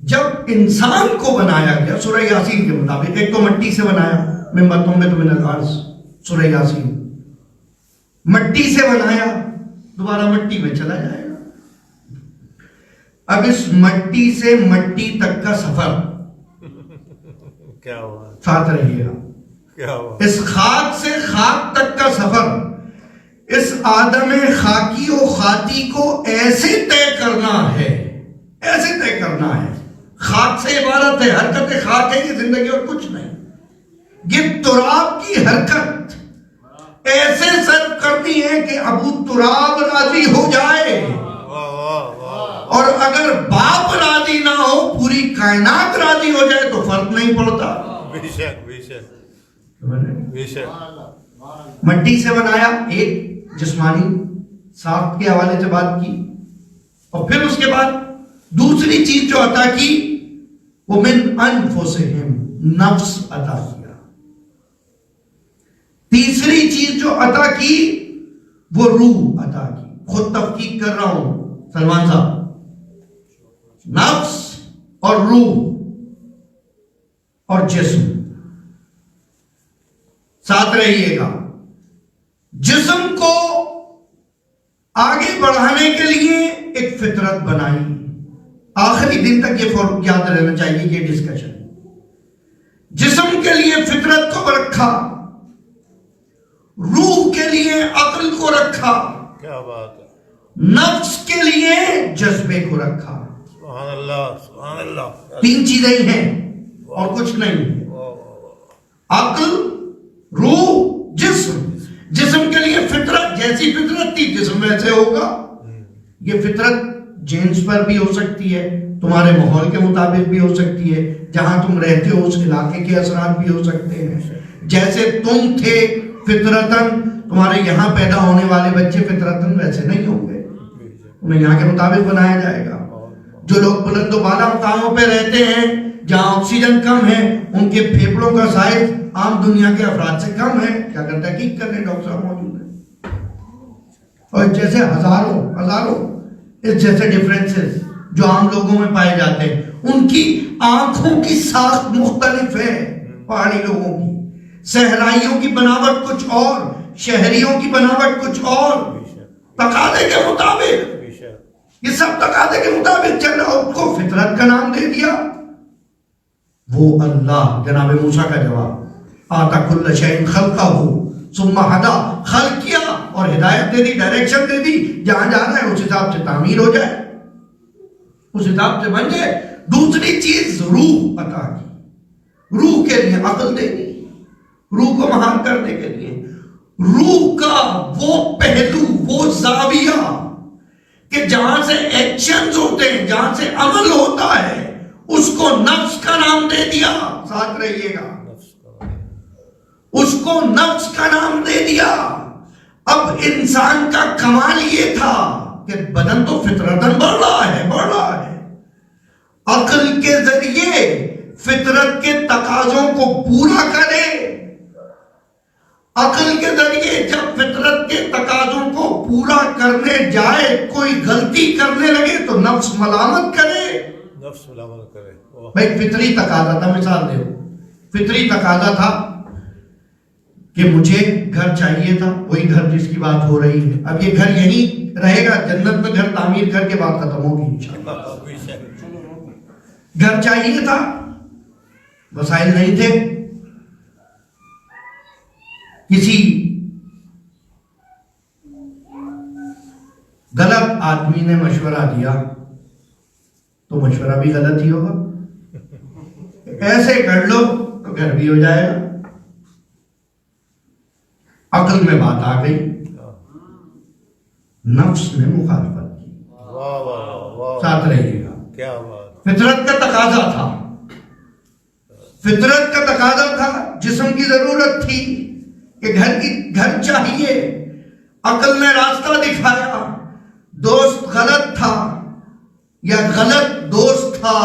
جب انسان کو بنایا گیا سورہ یاسین کے مطابق، ایک تو مٹی سے بنایا، من بطن من الارض، سورہ یاسین، مٹی سے بنایا، دوبارہ مٹی میں چلا جائے گا. اب اس مٹی سے مٹی تک کا سفر، کیا ہوا، ساتھ رہیے گا، کیا ہوا، اس خاک سے خاک تک کا سفر، اس آدم خاکی و خاطی کو ایسے طے کرنا ہے، ایسے طے کرنا ہے. خاک سے عبارت ہے، حرکت خاک ہے یہ زندگی اور کچھ نہیں. یہ تراب کی حرکت ایسے سر کرنی ہے کہ ابو تراب راضی ہو جائے. اور اگر باپ راضی نہ ہو، پوری کائنات راضی ہو جائے تو فرق نہیں پڑتا. بے شک، بے شک، بے شک. مٹی سے بنایا، ایک جسمانی ساخت کے حوالے سے بات کی، اور پھر اس کے بعد دوسری چیز جو عطا کی وہ من انفسہم، نفس عطا کیا. تیسری چیز جو عطا کی وہ روح عطا کی. خود تحقیق کر رہا ہوں سلمان صاحب، نفس اور روح اور جسم، ساتھ رہیے گا. جسم کو آگے بڑھانے کے لیے ایک فطرت بنائی. آخری دن تک یہ یاد رہنا چاہیے یہ ڈسکشن. جسم کے لیے فطرت کو رکھا، روح کے لیے عقل کو رکھا، کیا بات ہے، نفس کے لیے جذبے کو رکھا. سبحان اللہ، سبحان اللہ. 3 چیزیں ہی ہیں اور کچھ نہیں. عقل، روح، جسم. جسم کے لیے فطرت، جیسی فطرت تھی جسم ویسے ہوگا. یہ فطرت جینس پر بھی ہو سکتی ہے، تمہارے ماحول کے مطابق بھی ہو سکتی ہے، جہاں تم رہتے ہو اس علاقے کے اثرات بھی ہو سکتے ہیں. جیسے تم تھے فطرتاً، تمہارے یہاں پیدا ہونے والے بچے فطرتاً ویسے نہیں ہوں گے، انہیں یہاں کے مطابق بنایا جائے گا. جو لوگ بلند و بالا مقاموں پہ رہتے ہیں جہاں آکسیجن کم ہے، ان کے پھیپڑوں کا سائز عام دنیا کے افراد سے کم ہے. کیا کر تحقیق کر رہے ڈاکٹر صاحب موجود ہیں. اور جیسے ہزاروں اس جیسے ڈفرینسز جو عام لوگوں میں پائے جاتے ہیں. ان کی آنکھوں کی ساخت مختلف ہے، پہاڑی لوگوں کی، صحرائیوں کی بناوٹ کچھ اور، شہریوں کی بناوٹ کچھ اور، تقاضے کے مطابق. یہ سب تقاضے کے مطابق چل رہا. اس کو فطرت کا نام دے دیا. وہ اللہ. جناب موسیٰ کا جواب آتا کل شیء خلقہ ثم ہدا، خلق کیا اور ہدایت دے دی، ڈائریکشن دے دی، جہاں جانا ہے اس حساب سے تعمیر ہو جائے، اس حساب سے بن جائے. دوسری چیز روح عطا کی، روح کے لیے عقل دے دی، روح کو مہار کرنے کے لیے. روح کا وہ پہلو، وہ زاویہ کہ جہاں سے ایکشنز ہوتے ہیں، جہاں سے عمل ہوتا ہے، اس کو نفس کا نام دے دیا. ساتھ رہیے گا، اس کو نفس کا نام دے دیا. اب انسان کا کمال یہ تھا کہ بدن تو فطرتاً بڑھ رہا ہے. عقل کے ذریعے فطرت کے تقاضوں کو پورا کرے. عقل کے ذریعے جب فطرت کے تقاضوں کو پورا کرنے جائے، کوئی غلطی کرنے لگے تو نفس ملامت کرے. نفس ملامت کرے. بھائی فطری تقاضا تھا، مثال دے، فطری تقاضا تھا کہ مجھے گھر چاہیے تھا، وہی گھر جس کی بات ہو رہی ہے. اب یہ گھر یہیں رہے گا، جنت میں گھر تعمیر کر کے بات ختم ہوگی انشاءاللہ. گھر چاہیے تھا، وسائل نہیں تھے. کسی غلط آدمی نے مشورہ دیا تو مشورہ بھی غلط ہی ہوگا. ایسے کر لو تو گھر بھی ہو جائے گا. عقل میں بات آ گئی، نفس نے مخالفت کی. واہ واہ واہ، ساتھ رہیے گا. کیا بات. فطرت کا تقاضا تھا، فطرت کا تقاضا تھا، جسم کی ضرورت تھی کہ گھر چاہیے. عقل نے راستہ دکھایا، دوست غلط تھا یا غلط دوست تھا.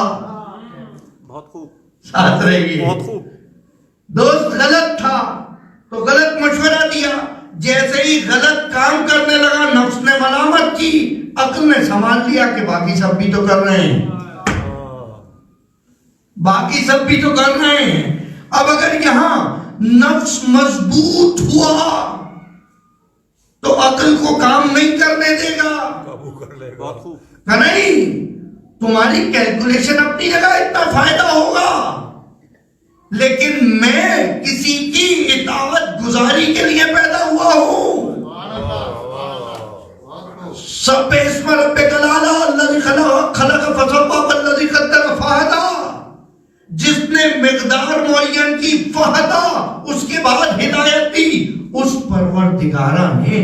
بہت خوب. ساتھ رہیے. بہت خوب. دوست غلط تھا تو غلط مشورہ دیا. جیسے ہی غلط کام کرنے لگا نفس نے ملامت کی، عقل نے سنبھال لیا کہ باقی سب بھی تو کر رہے ہیں، باقی سب بھی تو کر رہے ہیں. اب اگر یہاں نفس مضبوط ہوا تو عقل کو کام نہیں کرنے دے گا. قابو کر لے. بہت خوب. کہ نہیں، تمہاری کیلکولیشن اپنی جگہ اتنا فائدہ ہوگا، لیکن میں کسی کی اطاعت گزاری کے لیے پیدا ہوا ہوں. سب اسم ربک الاعلی الذی خلق فسوی والذی قدر فہدی. جس نے مقدار معین کی فہدا، اس کے بعد ہدایت دی. اس پروردگارہ نے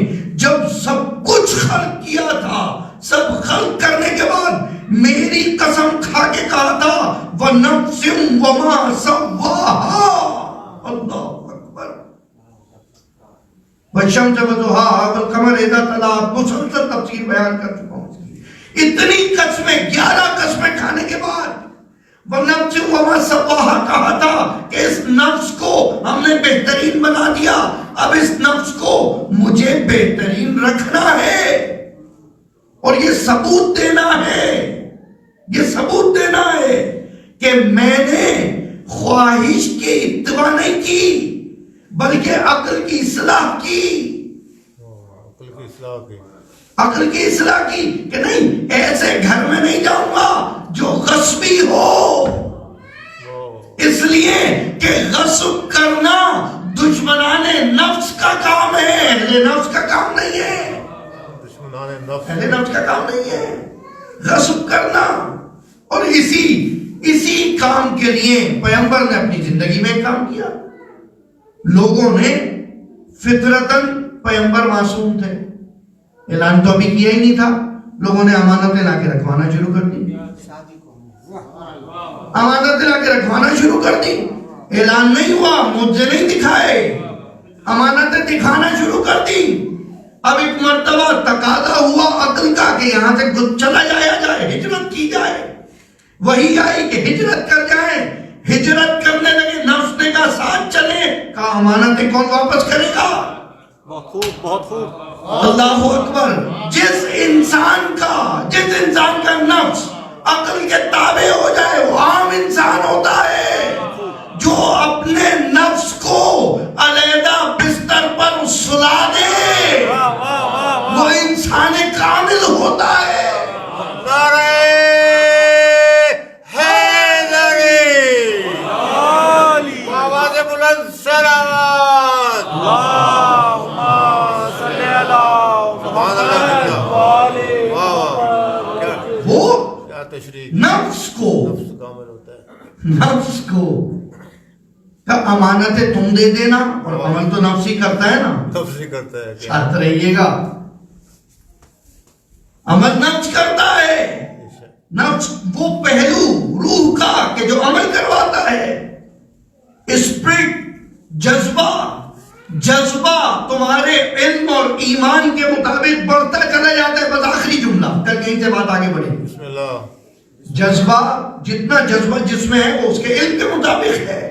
جب سب کچھ خلق کیا تھا، سب خلق کرنے کے بعد میری قسم کھا کے کہا تھا وَنَفْسٍ وَمَا سَوَّاهَا. اللہ اکبر. وَالشَّمْسَ وَضُحَاهَا وَالْقَمَرِ إِذَا تَلَاهَا. مسلسل تفسیر بیان کر چکا ہوں. اتنی قسمیں، 11 قسمیں کھانے کے بعد وَنَفْسٍ وَمَا سَوَّاهَا کہا تھا کہ اس نفس کو ہم نے بہترین بنا دیا. اب اس نفس کو مجھے بہترین رکھنا ہے اور یہ ثبوت دینا ہے، یہ ثبوت دینا ہے کہ میں نے خواہش کی اتباع نہیں کی بلکہ عقل کی اصلاح کی. عقل کی اصلاح کی. عقل کی اصلاح کی کہ نہیں، ایسے گھر میں نہیں جاؤں گا جو غصبی ہو. اس لیے کہ غصب کرنا دشمنان نفس کا کام ہے، اہل نفس کا کام نہیں ہے. دشمنان نفس، اہل نفس کا کام نہیں ہے غصب کرنا. اور اسی کام کے لیے پیغمبر نے اپنی زندگی میں کام کیا. لوگوں نے فطرتاً، پیغمبر معصوم تھے، اعلان تو ابھی کیا ہی نہیں تھا، لوگوں نے امانتیں لا کے رکھوانا شروع کر دی. امانتیں لا کے رکھوانا شروع کر دی. اعلان نہیں ہوا، معجزے نہیں دکھائے، امانتیں دکھانا شروع کر دی. اب ایک مرتبہ تقاضا ہوا عقل کا کہ یہاں سے چلا جایا جائے، ہجرت کی جائے. وہی آئی کہ ہجرت کر جائیں. ہجرت کرنے لگے، نفس نے کہا ساتھ چلے. کہا امانتیں کون واپس کرے گا؟ بہت خوب. بہت خوب. اللہ اکبر. جس انسان کا نفس عقل کے تابع ہو جائے وہ عام انسان ہوتا ہے. جو اپنے نفس کو علیحدہ بستر پر سلا دے وہ انسان کامل ہوتا ہے. نعرہ حیدری. نفس کو کامل ہوتا ہے. نفس کو امانتیں تم دے دینا، اور عمل تو نفس ہی کرتا ہے نا. تفصیل کرتا ہے کہ ساتھ رہیے گا، عمل نفس کرتا ہے. نفس وہ پہلو روح کا کہ جو عمل کرواتا ہے. اسپرٹ، جذبہ تمہارے علم اور ایمان کے مطابق بڑھتا چلا جاتا ہے. بس آخری جملہ، کل کہیں سے بات آگے بڑھے. بسم اللہ. جذبہ، جتنا جذبہ جس میں ہے وہ اس کے علم کے مطابق ہے،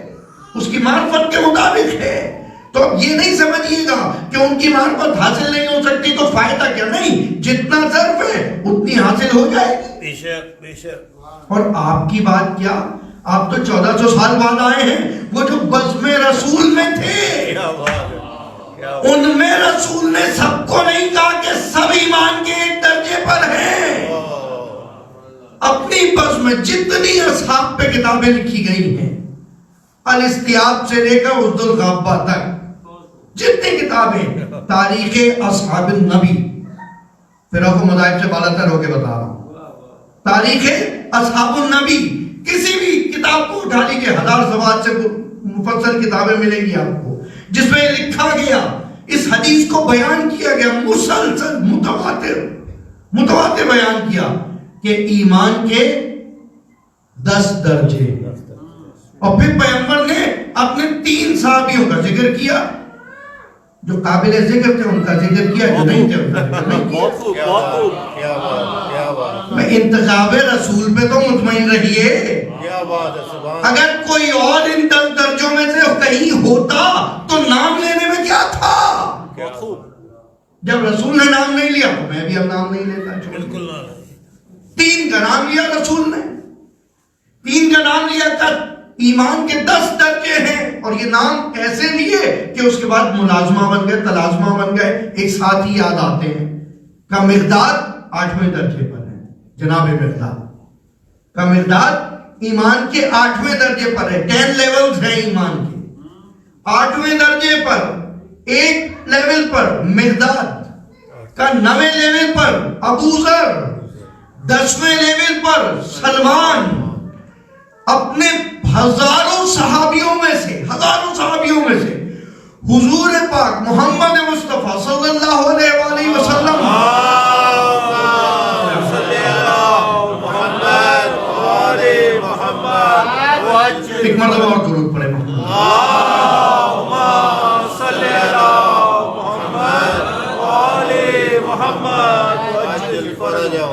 اس کی معرفت کے مطابق ہے. تو اب یہ نہیں سمجھیے گا کہ ان کی معرفت حاصل نہیں ہو سکتی تو فائدہ کیا. نہیں، جتنا ظرف ہے اتنی حاصل ہو جائے گی. بے شک بے شک. اور آپ کی بات کیا، آپ تو 1400 سال بعد آئے ہیں. وہ جو بزم رسول میں تھے، کیا بات ہے، کیا بات. ان میں رسول نے سب کو نہیں کہا کہ سب ایمان کے ایک درجے پر ہیں. اپنی بزم میں جتنی اصحاب پہ کتابیں لکھی گئی ہیں، الاستیاب سے لے کر عزد الغابہ تک جتنی کتابیں، تاریخ اصحاب النبی، فرق و مذاہب سے بالا تر ہو کے بتا رہا ہوں، تاریخ اصحاب النبی، کسی بھی کتاب کو اٹھا لیجیے، 1000 صفحات سے مفصل کتابیں ملیں گی آپ کو، جس میں لکھا گیا، اس حدیث کو بیان کیا گیا، مسلسل متواتر بیان کیا کہ ایمان کے 10 درجے. اور پھر پیغمبر نے اپنے 3 صحابیوں کا ذکر کیا، جو قابل ذکر تھے ان کا ذکر کیا، جو نہیں تھے ان کا ذکر نہیں کیا. بہت خوب، بہت خوب. کیا بات، کیا بات. میں انتخاب رسول پہ تو مطمئن رہیے. کیا بات ہے، سبحان. اگر کوئی اور ان 10 درجوں میں سے کہیں ہوتا تو نام لینے میں کیا تھا. بہت خوب. جب رسول نے نام نہیں لیا تو میں بھی اب نام نہیں لیتا. بالکل نہ. 3 کا نام لیا رسول نے، 3 کا نام لیا تھا. ایمان کے 10 درجے ہیں، اور یہ نام ایسے لیے کہ اس کے بعد ملازمہ بن گئے، تلازمہ بن گئے، ایک ساتھ ہی یاد آتے ہیں. کا مقداد 8ویں درجے پر ہے، جناب مقداد کا مقداد ایمان کے 8ویں درجے پر ہے. 10 لیولز ہیں ایمان کے. 8ویں درجے پر، 1 لیول پر مقداد کا، 9ویں لیول پر ابو ذر، 10ویں لیول پر سلمان. اپنے ہزاروں صحابیوں میں سے حضور پاک محمد مصطفیٰ صلی اللہ علیہ وآلہ وسلم ایک مرتبہ اور درود پڑھیں.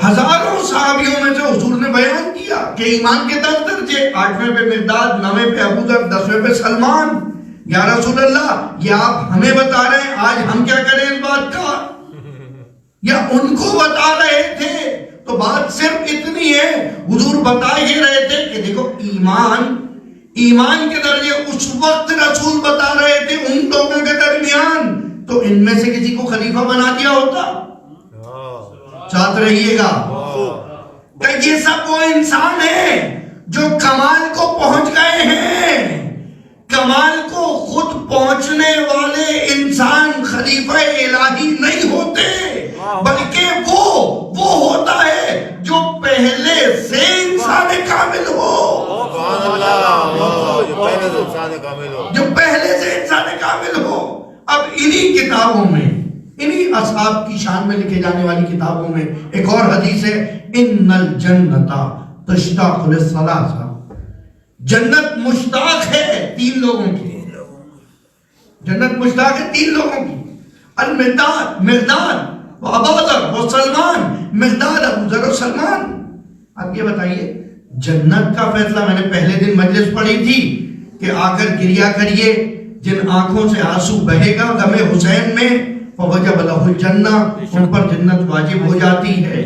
ہزاروں صحابیوں میں سے حضور نے بیان کیا کہ ایمان کے 10 درجے، 8ویں پہ مقداد، 9ویں پہ ابو ذر، 10ویں پہ سلمان. یا رسول اللہ، یہ آپ ہمیں بتا رہے ہیں، آج ہم کیا کریں اس بات کا؟ یا ان کو بتا رہے تھے؟ تو بات صرف اتنی ہے، حضور بتا ہی رہے تھے کہ دیکھو ایمان کے درجے اس وقت رسول بتا رہے تھے ان لوگوں کے درمیان، تو ان میں سے کسی کو خلیفہ بنا دیا ہوتا. ساتھ رہیے گا کہ یہ سب وہ انسان ہیں جو کمال کو پہنچ گئے ہیں. کمال کو خود پہنچنے والے انسان خلیفہ الہی نہیں ہوتے، بلکہ وہ ہوتا ہے جو پہلے سے انسان کامل ہو. جو پہلے سے انسان کامل ہو. اب انہی کتابوں میں، انہی اصحاب کی شان میں لکھے جانے والی کتابوں میں ایک اور حدیث ہے، ان الجنت تشتاق للثلاثہ. جنت مشتاق ہے 3 لوگوں کی. جنت مشتاق ہے 3 لوگوں کی. مقداد و ابو ذر و سلمان. مقداد، ابو ذر و سلمان. اب یہ بتائیے، جنت کا فیصلہ میں نے پہلے دن مجلس پڑھی تھی کہ آ کر گریا کریے، جن آنکھوں سے آنسو بہے گا غم حسین میں، فوجب لہ الجنہ، ان پر جنت واجب ہو جاتی ہے.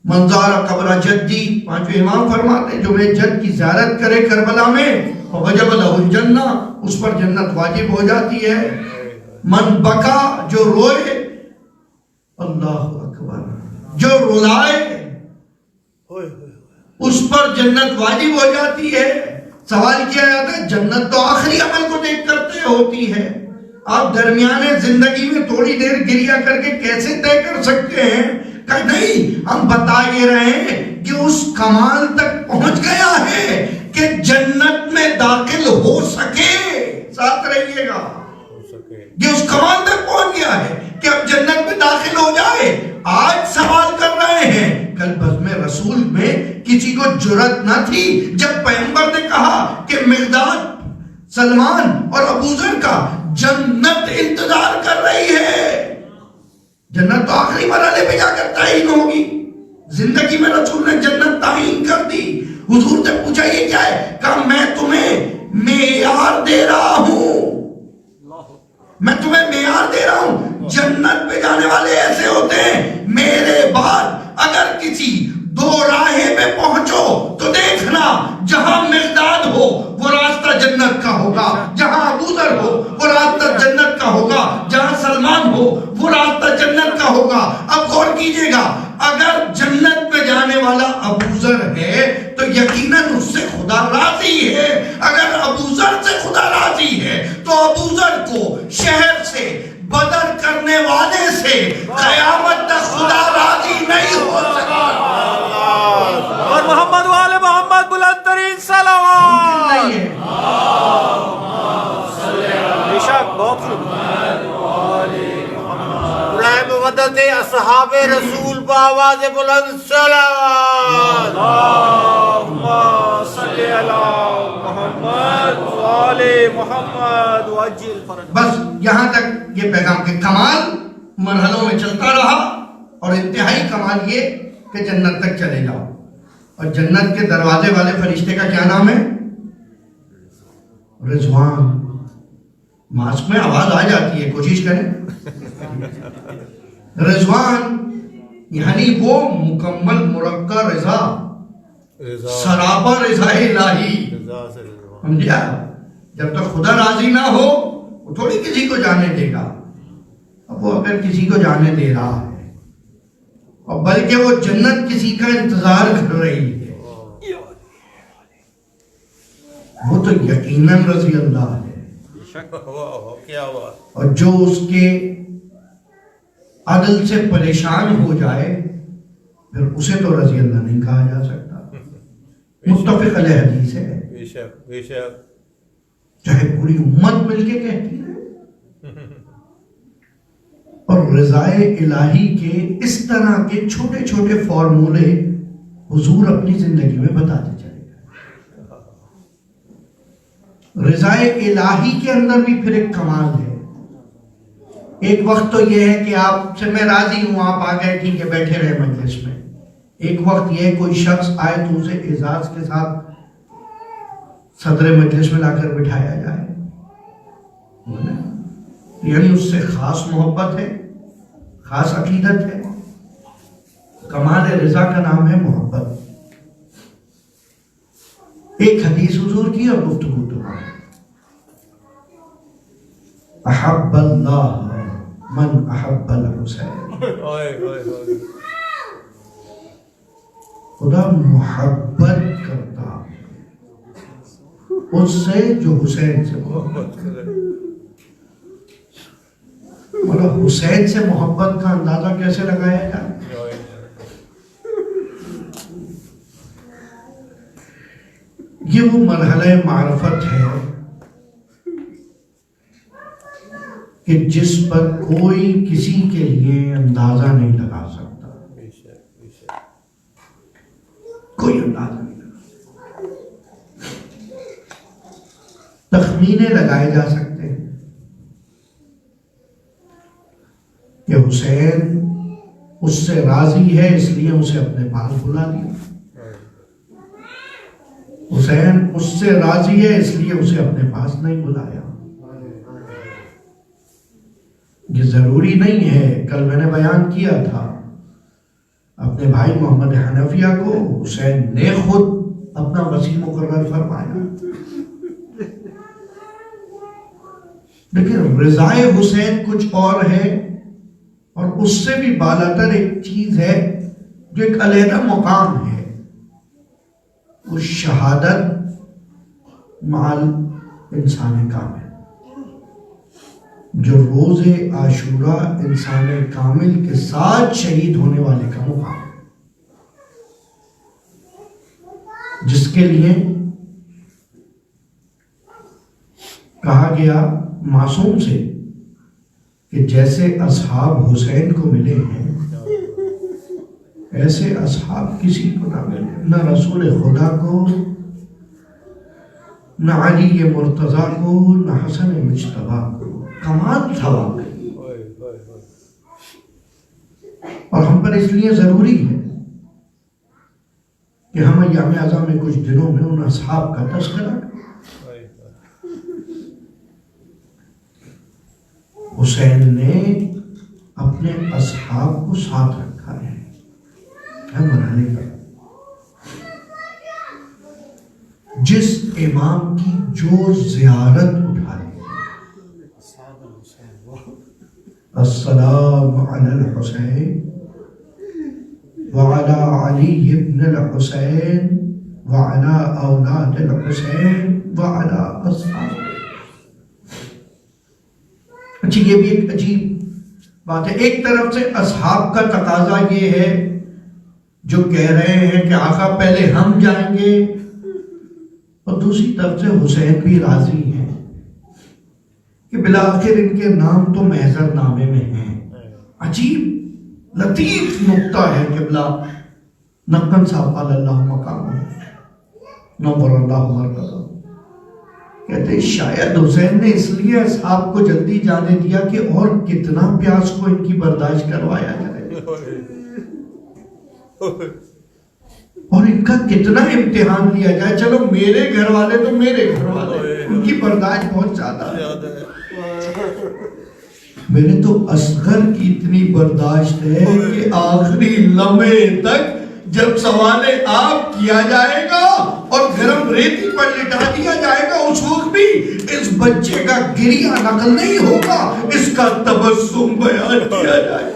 منظار قبر جدی، 5ویں امام فرماتے ہیں جو میرے جد کی زیارت کرے کربلا میں، فوجب لہ الجنہ، اس پر جنت واجب ہو جاتی ہے. من بکا، جو روئے، اللہ اکبر، جو رلائے، اس پر جنت واجب ہو جاتی ہے. سوال کیا جاتا ہے، جنت تو آخری عمل کو دیکھ کرتے ہوتی ہے، آپ درمیانے زندگی میں تھوڑی دیر گریا کر کے کیسے طے کر سکتے ہیں کہ نہیں، ہم بتا یہ رہے ہیں کہ اس کمال تک پہنچ گیا ہے کہ جنت میں داخل ہو سکے. ساتھ رہیے گا، یہ اس کمال تک پہنچ گیا ہے کہ اب جنت میں داخل ہو جائے. آج سوال کر رہے ہیں، کل بزم رسول میں کسی کو جرأت نہ تھی جب پیغمبر نے کہا کہ مقداد، سلمان اور ابوذر کا جنت انتظار کر رہی ہے. جنت تو آخری مرحلے پہ جا کر تعین ہوگی. زندگی میں رسول نے جنت تعین کر دی. حضور سے پوچھا یہ کیا ہے؟ کہا میں تمہیں معیار دے رہا ہوں، میں تمہیں معیار دے رہا ہوں. جنت پہ جانے والے ایسے ہوتے ہیں، میرے بعد اگر کسی دو راہیں پہ پہنچو تو دیکھنا، جہاں مقداد ہو وہ راستہ جنت کا ہوگا، جہاں ابوذر ہو وہ راستہ جنت کا ہوگا، جہاں سلمان ہو وہ راستہ جنت کا ہوگا. اب غور کیجئے گا، اگر جنت میں جانے والا ابوذر ہے تو یقیناً اس سے خدا راضی ہے. اگر ابوذر سے خدا راضی ہے تو ابوذر کو شہر سے، بدر کرنے والے سے قیامت تک خدا راضی نہیں ہو سکتا. اور محمد والے محمد بلند ترین صلوات. نہیں ہے. بے شک، بہت خوب. برائے مدد اصحاب رسول بآواز بلند صلوات. اللہم صلی علی محمد وآل محمد وعجل فرج. بس یہاں تک یہ پیغام کے کمال مرحلوں میں چلتا رہا، اور انتہائی کمال یہ کہ جنت تک چلے جاؤ. اور جنت کے دروازے والے فرشتے کا کیا نام ہے؟ رضوان. ماسک میں آواز آ جاتی ہے، کوشش کریں. رضوان یعنی وہ مکمل مرکہ رضا، سرابہ رضا الہی. سمجھا؟ جب تک خدا راضی نہ ہو وہ تھوڑی کسی کو جانے دے گا. اب وہ اگر کسی کو جانے دے رہا ہے، اور بلکہ وہ جنت کسی کا انتظار کر رہی ہے، وہ تو یقیناً رضی اللہ ہے. کیا ہوا؟ اور جو اس کے عدل سے پریشان ہو جائے پھر اسے تو رضی اللہ نہیں کہا جا سکتا. متفق علیہ حدیث ہے، بے شک بے شک. چاہے پوری امت مل کے کہتی ہے. اور رضائے الہی کے اس طرح کے چھوٹے چھوٹے فارمولے حضور اپنی زندگی میں بتاتے چلے گئے. رضائے الہی کے اندر بھی پھر ایک کمال ہے. ایک وقت تو یہ ہے کہ آپ سے میں راضی ہوں، آپ آ گئے، ٹھیک ہے، بیٹھے رہے مجلس میں. ایک وقت یہ ہے کوئی شخص آئے تو اسے اعزاز کے ساتھ صدر مجلس میں لا کر بٹھایا جائے، یعنی اس سے خاص محبت ہے، خاص عقیدت ہے. کمال رضا کا نام ہے محبت. ایک حدیث حضور کی اور گفتگو تو احب اللہ من احب الحسین. خدا محبت کرتا اس سے جو حسین سے محبت کرے. مطلب حسین سے محبت کا اندازہ کیسے لگایا جائے؟ یہ وہ مرحلہ معرفت ہے کہ جس پر کوئی کسی کے لیے اندازہ نہیں لگا سکتا. کوئی اندازہ نہیں لگا سکتا. تخمینے لگائے جا سکتے ہیں کہ حسین اس سے راضی ہے اس لیے اسے اپنے پاس بلا لیا، حسین اس سے راضی ہے اس لیے اسے اپنے پاس نہیں بلایا. یہ ضروری نہیں ہے. کل میں نے بیان کیا تھا اپنے بھائی محمد حنفیہ کو حسین نے خود اپنا وسیع مقرر فرمایا. لیکن رضائے حسین کچھ اور ہے، اور اس سے بھی بالاتر ایک چیز ہے جو ایک علیحدہ مقام ہے، وہ شہادت مع انسان کامل. جو روز عاشورہ انسان کامل کے ساتھ شہید ہونے والے کا مقام ہے، جس کے لیے کہا گیا معصوم سے کہ جیسے اصحاب حسین کو ملے ہیں ایسے اصحاب کسی کو نہ ملے، نہ رسول خدا کو، نہ علی مرتضیٰ کو، نہ حسن مجتبیٰ کو۔ کمال تھا واقعی، اور ہم پر اس لیے ضروری ہے کہ ہم ایام اعظم میں کچھ دنوں میں ان اصحاب کا تذکرہ کریں۔ حسین نے اپنے اصحاب کو ساتھ رکھا ہے منانے کا۔ جس امام کی جو زیارت اٹھا لے، السلام علی الحسین وعلی علی ابن الحسین وعلی اولاد الحسین وعلی اصحاب۔ اچھی، یہ بھی ایک عجیب بات ہے۔ ایک طرف سے اصحاب کا تقاضا یہ ہے جو کہہ رہے ہیں کہ آقا پہلے ہم جائیں گے، اور دوسری طرف سے حسین بھی راضی ہیں کہ بالآخر ان کے نام تو محضر نامے میں ہیں۔ عجیب لطیف نقطہ ہے قبلہ نقن صاحب علی اللہ مقام نور اللہ مرکزہ کہتے ہیں شاید حسین نے اس لیے اصحاب کو جلدی جانے دیا کہ اور کتنا پیاس کو ان کی برداشت کروایا جائے، اور ان کا کتنا امتحان لیا جائے۔ چلو میرے گھر والے تو میرے گھر والے، ان کی برداشت بہت زیادہ ہے، میرے تو اصغر کی اتنی برداشت ہے کہ آخری لمحے تک جب سوال آپ کیا جائے گا اور گرم ریتی پر لٹا دیا جائے گا، اس وقت بھی اس بچے کا گریہ نقل نہیں ہوگا، اس کا تبسم بیان کیا جائے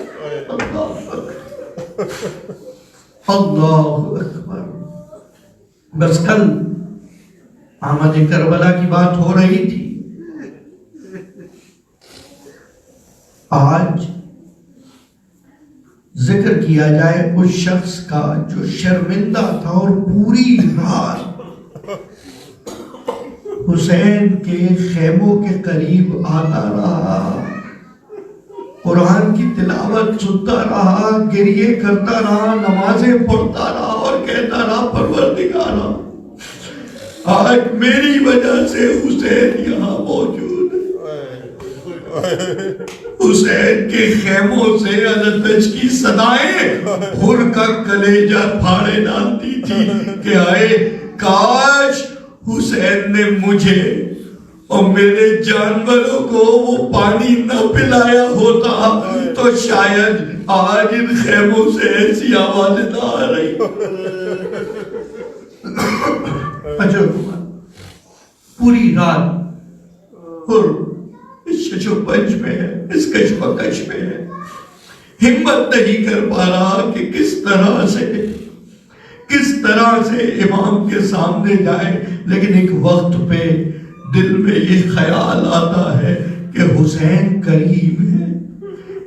گا۔ اللہ اکبر۔ بس کل آمد کربلا کی بات ہو رہی تھی، آج ذکر کیا جائے اس شخص کا جو شرمندہ تھا اور پوری رات حسین کے خیموں کے قریب آتا رہا، قرآن کی تلاوت سنتا رہا، گریے کرتا رہا، نمازیں پڑھتا رہا اور کہتا رہا پروردگارا آج میری وجہ سے حسین یہاں موجود ہے۔ حسین کے خیموں سے التج کی صدائیں حر کا کلیجہ پھاڑے ڈالتی تھی کہ آئے کاش حسین نے مجھے اور میرے جانوروں کو وہ پانی نہ پلایا ہوتا تو شاید آج ان خیموں سے ایسی آوازیں نہ آ رہی۔ پوری رات اور اس شش و پنج میں ہے، اس کش مکش میں ہے، ہمت نہیں کر پا رہا کہ کس طرح سے امام کے سامنے جائے، لیکن ایک وقت پہ دل میں یہ خیال آتا ہے کہ حسین کریم ہے،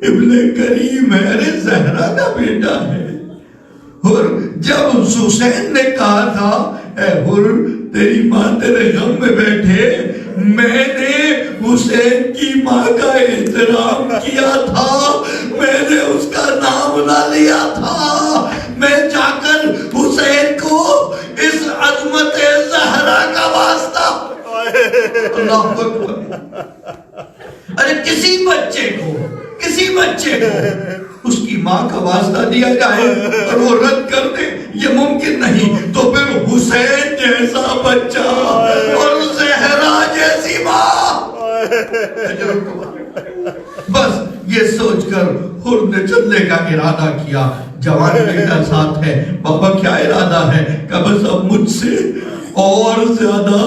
ابن کریم ہے، ارے زہرا کا بیٹا ہے۔ اور جب حسین نے کہا تھا اے حر تیری ماں تیرے غم میں بیٹھے، میں نے حسین کی ماں کا احترام کیا تھا، میں نے اس کا نام نہ لیا تھا، میں جا کر حسین کو اس عظمت زہرا کا واسطہ۔ اللہ اکبر۔ ارے کسی بچے کو اس کی ماں کا واسطہ دیا جائے اور وہ رد کر دے، یہ ممکن نہیں، تو پھر حسین جیسا بچہ اور زہرا جیسی ماں۔ بس یہ سوچ کر حر نے چلنے کا ارادہ کیا۔ جوان بیٹا ساتھ ہے، بابا کیا ارادہ ہے؟ کہ بس اب مجھ سے اور زیادہ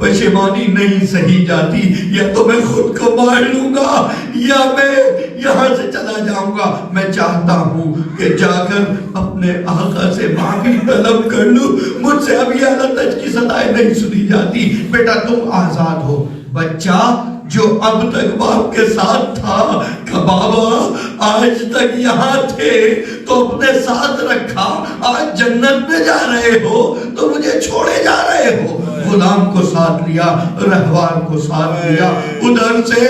پشیمانی نہیں سہی جاتی، یا تو میں خود کو مار لوں گا یا میں یہاں سے چلا جاؤں گا۔ میں چاہتا ہوں کہ جا کر اپنے آقا سے معافی طلب کر لوں، مجھ سے اب یہ التج کی صدائیں نہیں سنی جاتی، بیٹا تم آزاد ہو۔ بچہ جو اب تک باپ کے ساتھ تھا کہ بابا آج تک یہاں تھے تو اپنے ساتھ رکھا، آج جنت میں جا رہے ہو تو مجھے چھوڑے جا رہے ہو۔ غلام کو ساتھ لیا، رہوار کو ساتھ لیا، ادھر سے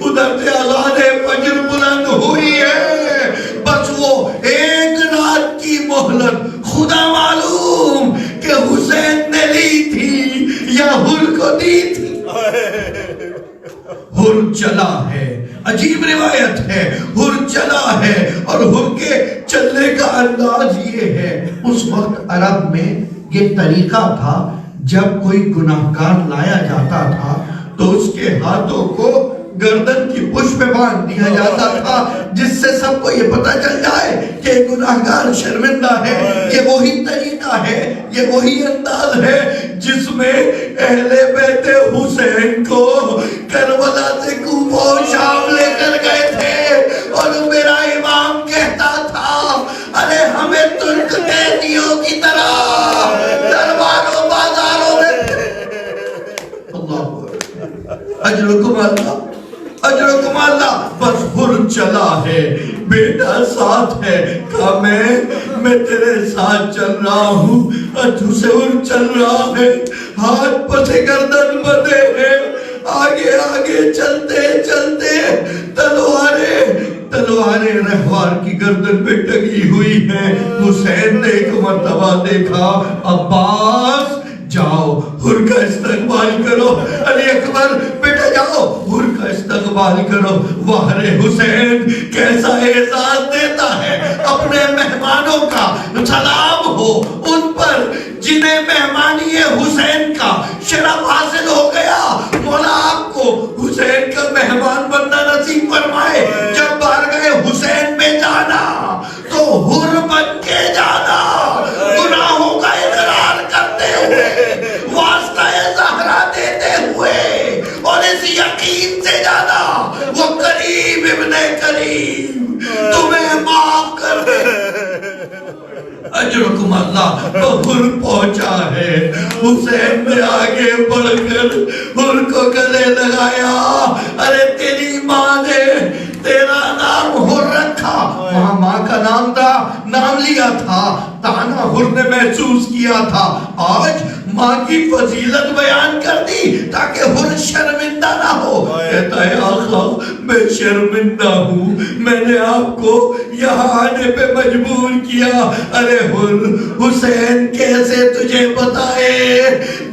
اذان فجر بلند ہوئی ہے، بس وہ ایک رات کی مہلت خدا معلوم کہ حسین نے لی تھی یا حر کو دی تھی۔ حر چلا ہے، عجیب روایت ہے، حر چلا ہے، اور حر کے چلنے کا انداز یہ ہے، اس وقت عرب میں یہ طریقہ تھا، جب کوئی گناہگار لایا جاتا تھا تو اس کے ہاتھوں کو گردن کی پشت پہ باندھ دیا جاتا تھا، جس سے سب کو یہ پتہ چل جائے کہ گناہگار شرمندہ ہے۔ یہ وہی طریقہ ہے، یہ وہی انداز ہے جس میں اہل بیت حسین کو کربلا سے کوفہ و شام لے کر گئے تھے، اور میرا امام کہتا تھا ارے ہمیں ترک قیدیوں کی طرح درباروں بازاروں میں اجرکم اللہ، اجرکم اللہ۔ بس حر چلا ہے، بیٹا ساتھ ہے، کہا میں تیرے ساتھ چل رہا ہوں، اتھو سے حر چل رہا ہے، ہاتھ پسے گردن بدے ہیں، آگے آگے چلتے چلتے تلواریں رہوار کی گردن پہ ٹنگی ہوئی ہیں۔ حسین نے ایک مرتبہ دیکھا، عباس جاؤ حر کا استقبال کرو، علی اکبر بیٹا جاؤ حر کا استقبال کرو۔ وہر حسین کیسا اعزاز دیتا ہے اپنے مہمانوں کا، سلام ہو ان پر جنہیں مہمانی حسین کا شرف حاصل ہو گیا۔ مولا آپ کو حسین کا مہمان بننا نصیب فرمائے۔ جب بارگاہ حسین میں جانا تو حر بن کے جانا، گناہوں کا اقرار کرتے ہوئے، واسطہ زہرا دیتے ہوئے، اور اس یقین سے جانا وہ کریم ابن کریم تمہیں معاف کر دے۔ اجرکم اللہ۔ حر پہنچا ہے، حسین نے آگے بڑھ کر حر کو گلے لگایا، ارے تیری ماں نے تیرا نام حر رکھا، وہاں ماں کا نام تھا، نام لیا تھا، تانا حر نے محسوس کیا تھا، آج ماں کی فضیلت بیان کر دی تاکہ حر شرمندہ نہ ہو۔ کہتا ہے آقا میں شرمندہ ہوں، میں نے آپ کو یہاں آنے پہ مجبور کیا۔ ارے حر حسین کیسے تجھے بتائے،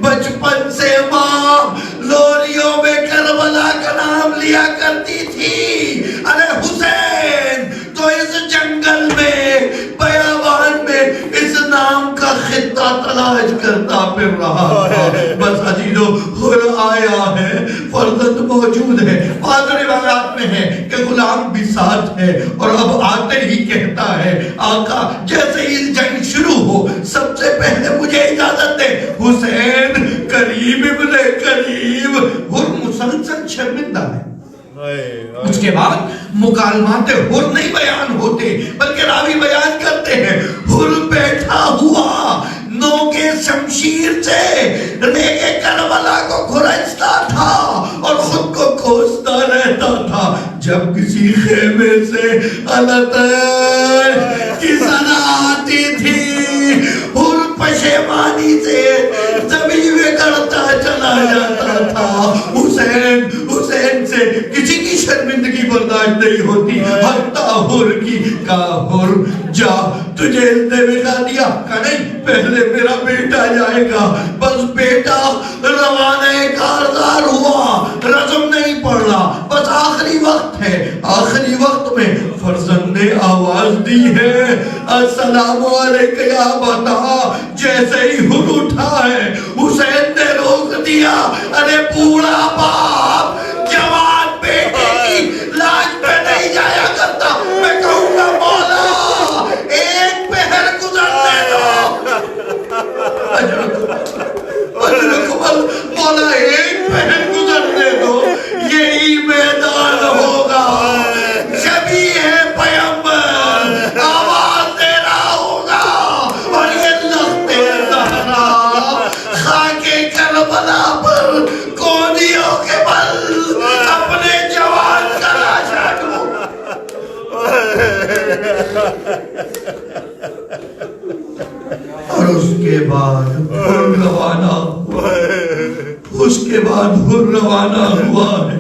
بچپن سے ماں لوریوں میں کربلا کا نام لیا کرتی تھی۔ ارے حسین تو اس جنگل میں بیابان میں اس نام کا خطہ تلاش کرتا پھر رہا تھا۔ بس عزیزو حر آیا ہے، فرزند موجود ہے، بعض روایات میں ہے کہ غلام بھی ساتھ ہے، اور اب آتے ہی کہتا ہے آقا جیسے ہی جنگ شروع ہو سب سے پہلے مجھے اجازت دے۔ حسین کریم ابن کریم، حر مسلسل شرمندہ ہے۔ اس کے بعد مکالمات حر نہیں بیان ہوتے بلکہ راوی بیان کرتے ہیں، حر بیٹھا ہوا نوکے شمشیر سے ریگے کربلا کو کھرچتا تھا اور خود کو کوستا رہتا تھا۔ جب کسی خیمے سے الطیر کی صدا آتی تھی، حر پشیمانی سے زمین میں گڑتا چلا جاتا تھا۔ حسین سے کسی کی شرمندگی برداشت نہیں ہوتی، حتیٰ حر کی۔ کہا حر جا، تجھے اس نے بکھا دیا؟ کہا نہیں، پہلے میرا بیٹا جائے گا۔ بس بیٹا روانہ کارزار ہوا، رزم نہیں پڑ رہا، بس آخری وقت ہے۔ آخری وقت میں فرزند نے آواز دی ہے السلام علیکم یا بتا۔ جیسے ہی حر اٹھا ہے حسین نے روک دیا، ارے بوڑھا باپ جوان بیٹے کی لاش پہ نہیں جایا کرتا، میں کہوں گا مولا ایک پہر گزرنے دو۔ اجرکم مولا ایک پہر گزرنے دو، یہی میدان ہوگا، شبیہ پیغمبر آواز دے رہا ہوگا، اور یہ لخت زہرا خاک کربلا پر کونیوں کے بل حر روانہ ہوا، اس کے بعد حر روانہ ہوا ہے۔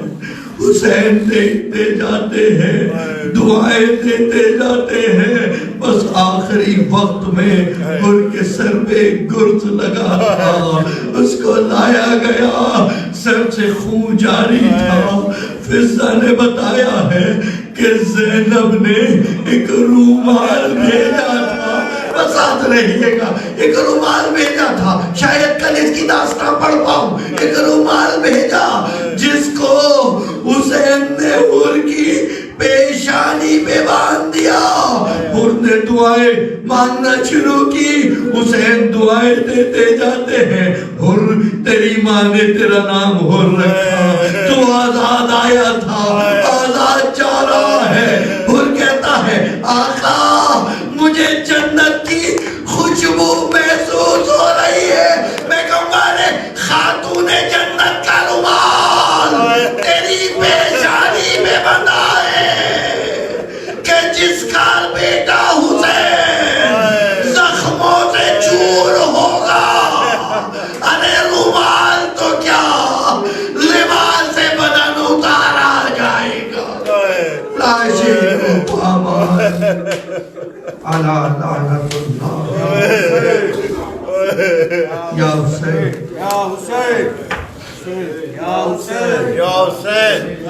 حسین دیکھتے جاتے ہیں، دعائیں دیتے جاتے ہیں، بس آخری وقت میں حر کے سر پہ گرز لگا تھا، اس کو لایا گیا، سر سے خون جاری تھا۔ فضہ نے بتایا ہے کہ زینب نے ایک رومال بھیجا تھا، بس ساتھ رہیے گا، ایک رومال بھیجا تھا، شاید کل اس کی داستان پڑھ پاؤں، ایک رومال بھیجا جس کو حسین نے حر کی پیشانی پہ باندھ دیا۔ حر نے دعائیں مانگنا شروع کی، حسین دعائیں دیتے جاتے ہیں۔ حر تیری ماں نے تیرا نام حر رکھا، تو آزاد آیا تھا، آزاد جا رہا ہے۔ حر کہتا ہے آقا مجھے جنت کی خوشبو محسوس ہو رہی ہے۔ میں کہوں گا رے خاتون جنت کا رومال تیری پیشانی میں بندھا ہے کہ جس کا بیٹا حسین زخموں سے چور ہوگا، ارے رومال تو کیا لباس سے بدن اتارا جائے گا۔ لاشی کو پامان علی لعنت اللہ۔ یا حسین، یا حسین، یا حسین، یا حسین